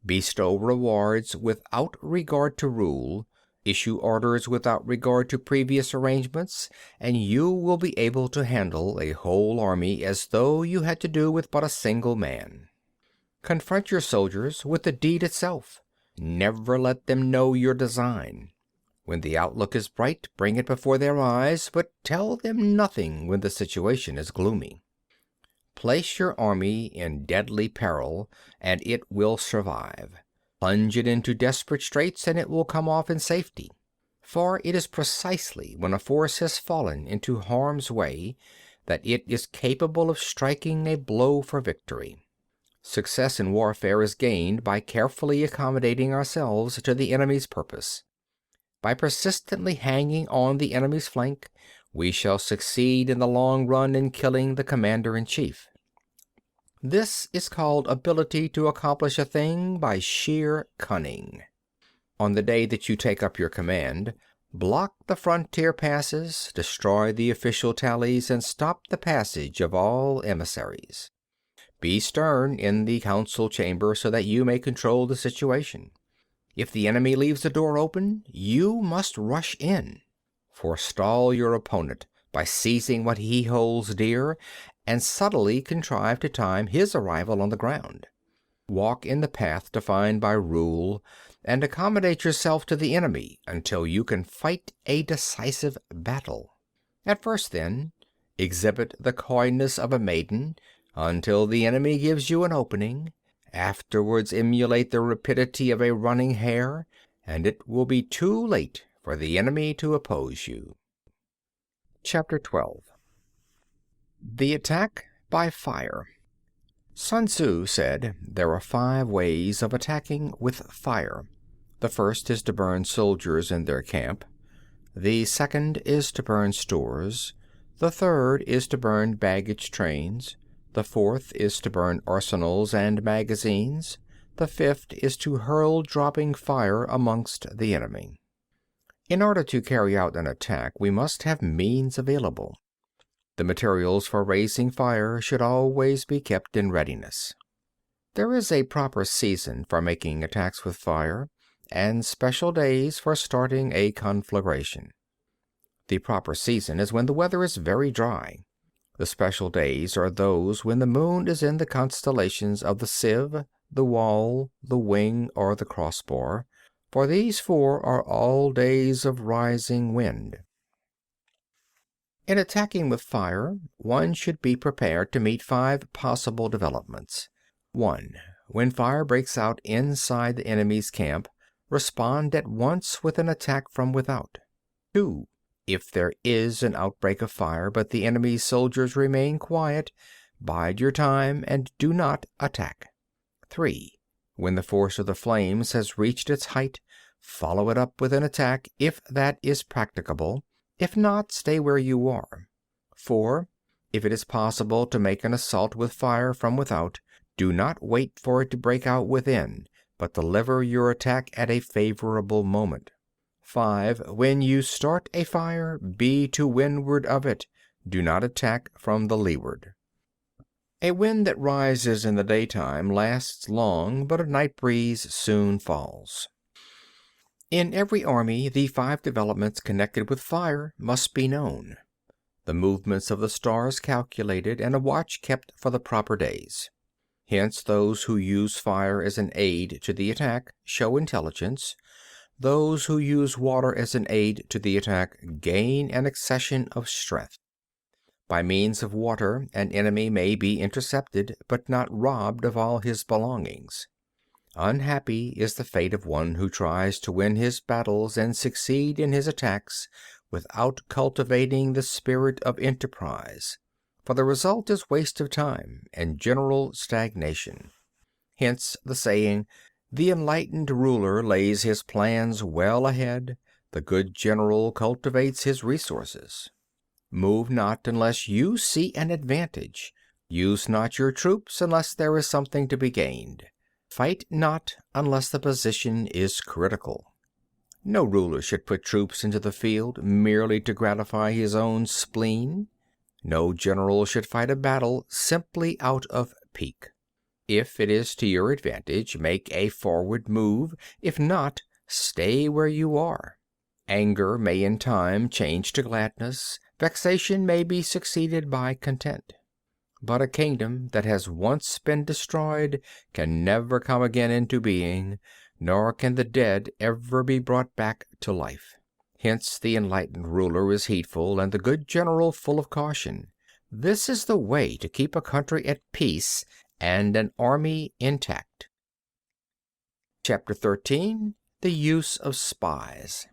Bestow rewards without regard to rule, issue orders without regard to previous arrangements, and you will be able to handle a whole army as though you had to do with but a single man. Confront your soldiers with the deed itself. Never let them know your design. When the outlook is bright, bring it before their eyes, but tell them nothing when the situation is gloomy. Place your army in deadly peril, and it will survive. Plunge it into desperate straits, and it will come off in safety. For it is precisely when a force has fallen into harm's way that it is capable of striking a blow for victory. Success in warfare is gained by carefully accommodating ourselves to the enemy's purpose. By persistently hanging on the enemy's flank, we shall succeed in the long run in killing the commander-in-chief. This is called ability to accomplish a thing by sheer cunning. On the day that you take up your command, block the frontier passes, destroy the official tallies, and stop the passage of all emissaries. Be stern in the council chamber so that you may control the situation. If the enemy leaves the door open, you must rush in. Forestall your opponent by seizing what he holds dear, and subtly contrive to time his arrival on the ground. Walk in the path defined by rule, and accommodate yourself to the enemy until you can fight a decisive battle. At first, then, exhibit the coyness of a maiden until the enemy gives you an opening. Afterwards emulate the rapidity of a running hare, and it will be too late for the enemy to oppose you. Chapter 12. The Attack by Fire. Sun Tzu said there are 5 ways of attacking with fire. The first is to burn soldiers in their camp. The second is to burn stores. The third is to burn baggage trains. The fourth is to burn arsenals and magazines. The fifth is to hurl dropping fire amongst the enemy. In order to carry out an attack, we must have means available. The materials for raising fire should always be kept in readiness. There is a proper season for making attacks with fire, and special days for starting a conflagration. The proper season is when the weather is very dry. The special days are those when the moon is in the constellations of the sieve, the wall, the wing, or the crossbar, for these 4 are all days of rising wind. In attacking with fire, one should be prepared to meet 5 possible developments. 1. When fire breaks out inside the enemy's camp, respond at once with an attack from without. 2. If there is an outbreak of fire, but the enemy's soldiers remain quiet, bide your time and do not attack. 3. When the force of the flames has reached its height, follow it up with an attack if that is practicable. If not, stay where you are. 4. If it is possible to make an assault with fire from without, do not wait for it to break out within, but deliver your attack at a favorable moment. 5. When you start a fire, be to windward of it. Do not attack from the leeward. A wind that rises in the daytime lasts long, but a night breeze soon falls. In every army, the 5 developments connected with fire must be known. The movements of the stars calculated, and a watch kept for the proper days. Hence, those who use fire as an aid to the attack show intelligence. Those who use water as an aid to the attack gain an accession of strength. By means of water, an enemy may be intercepted, but not robbed of all his belongings. Unhappy is the fate of one who tries to win his battles and succeed in his attacks without cultivating the spirit of enterprise, for the result is waste of time and general stagnation. Hence the saying, "The enlightened ruler lays his plans well ahead, the good general cultivates his resources." Move not unless you see an advantage. Use not your troops unless there is something to be gained. Fight not unless the position is critical. No ruler should put troops into the field merely to gratify his own spleen. No general should fight a battle simply out of pique. If it is to your advantage, make a forward move. If not, stay where you are. Anger may in time change to gladness. Vexation may be succeeded by content. But a kingdom that has once been destroyed can never come again into being, nor can the dead ever be brought back to life. Hence the enlightened ruler is heedful, and the good general full of caution. This is the way to keep a country at peace and an army intact. Chapter 13. The Use of Spies.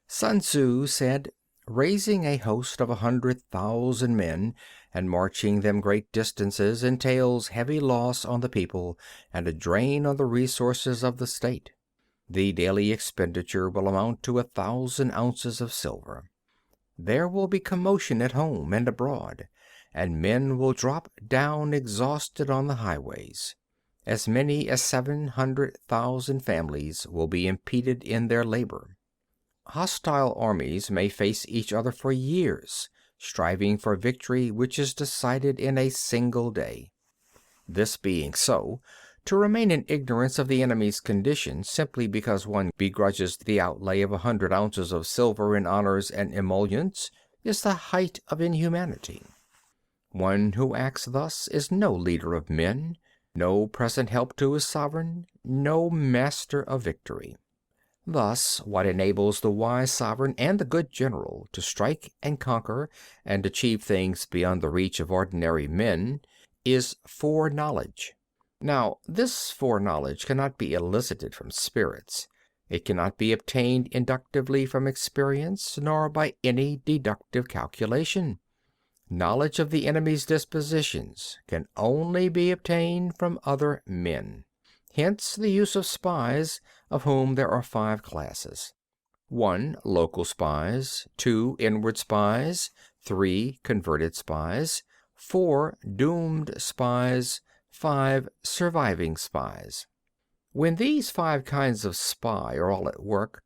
Sun Tzu said, "Raising a host of 100,000 men and marching them great distances entails heavy loss on the people and a drain on the resources of the state. The daily expenditure will amount to 1,000 ounces of silver. There will be commotion at home and abroad, and men will drop down exhausted on the highways. As many as 700,000 families will be impeded in their labor. Hostile armies may face each other for years, striving for victory which is decided in a single day. This being so, to remain in ignorance of the enemy's condition simply because one begrudges the outlay of 100 ounces of silver in honors and emoluments is the height of inhumanity. One who acts thus is no leader of men, no present help to his sovereign, no master of victory. Thus, what enables the wise sovereign and the good general to strike and conquer and achieve things beyond the reach of ordinary men is foreknowledge. Now, this foreknowledge cannot be elicited from spirits. It cannot be obtained inductively from experience, nor by any deductive calculation. Knowledge of the enemy's dispositions can only be obtained from other men. Hence the use of spies, of whom there are 5 classes. 1. Local spies. 2. Inward spies. 3. Converted spies. 4. Doomed spies. 5. Surviving spies. When these 5 kinds of spy are all at work,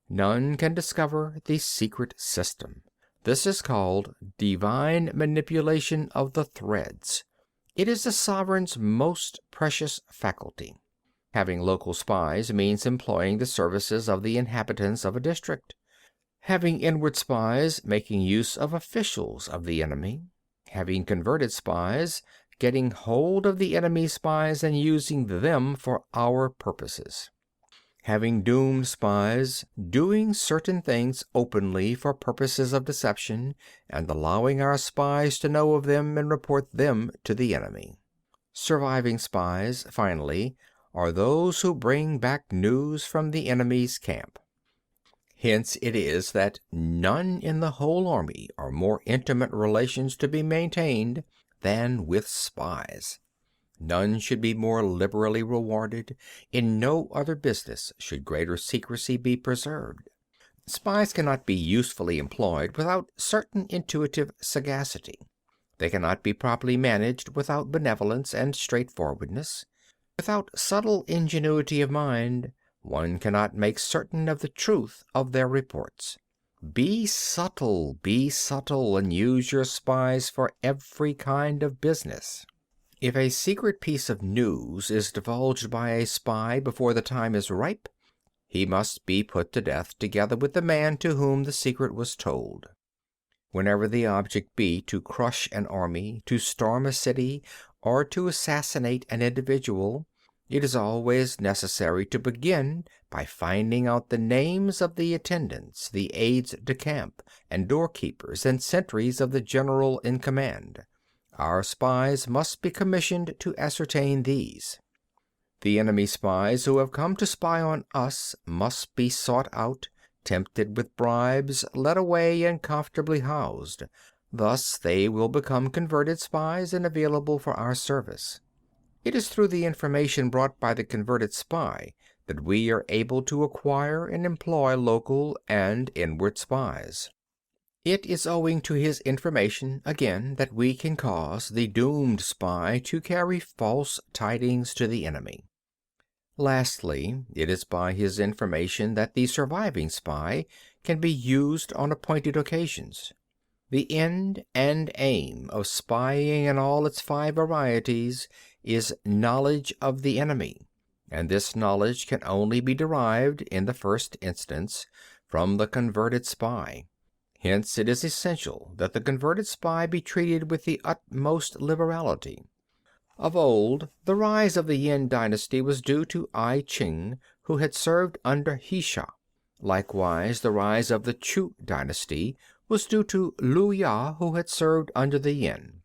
none can discover the secret system. This is called divine manipulation of the threads. It is the sovereign's most precious faculty. Having local spies means employing the services of the inhabitants of a district. Having inward spies, making use of officials of the enemy. Having converted spies, getting hold of the enemy's spies and using them for our purposes. Having doomed spies, doing certain things openly for purposes of deception, and allowing our spies to know of them and report them to the enemy. Surviving spies, finally, are those who bring back news from the enemy's camp. Hence it is that none in the whole army are more intimate relations to be maintained than with spies. None should be more liberally rewarded. In no other business should greater secrecy be preserved. Spies cannot be usefully employed without certain intuitive sagacity. They cannot be properly managed without benevolence and straightforwardness. Without subtle ingenuity of mind, one cannot make certain of the truth of their reports. Be subtle, and use your spies for every kind of business. If a secret piece of news is divulged by a spy before the time is ripe, he must be put to death together with the man to whom the secret was told. Whenever the object be to crush an army, to storm a city, or to assassinate an individual, it is always necessary to begin by finding out the names of the attendants, the aides de camp, and doorkeepers and sentries of the general in command. Our spies must be commissioned to ascertain these. The enemy spies who have come to spy on us must be sought out, tempted with bribes, led away, and comfortably housed. Thus they will become converted spies and available for our service. It is through the information brought by the converted spy that we are able to acquire and employ local and inward spies. It is owing to his information, again, that we can cause the doomed spy to carry false tidings to the enemy. Lastly, it is by his information that the surviving spy can be used on appointed occasions. The end and aim of spying in all its 5 varieties is knowledge of the enemy, and this knowledge can only be derived, in the first instance, from the converted spy. Hence it is essential that the converted spy be treated with the utmost liberality. Of old, the rise of the Yin dynasty was due to I Ching, who had served under Hsia. Likewise, the rise of the Chu dynasty was due to Lu Ya, who had served under the Yin.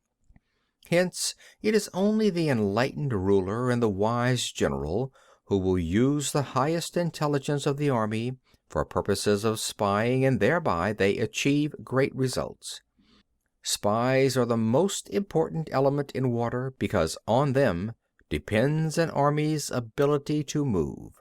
Hence, it is only the enlightened ruler and the wise general who will use the highest intelligence of the army for purposes of spying, and thereby they achieve great results. Spies are the most important element in war because on them depends an army's ability to move.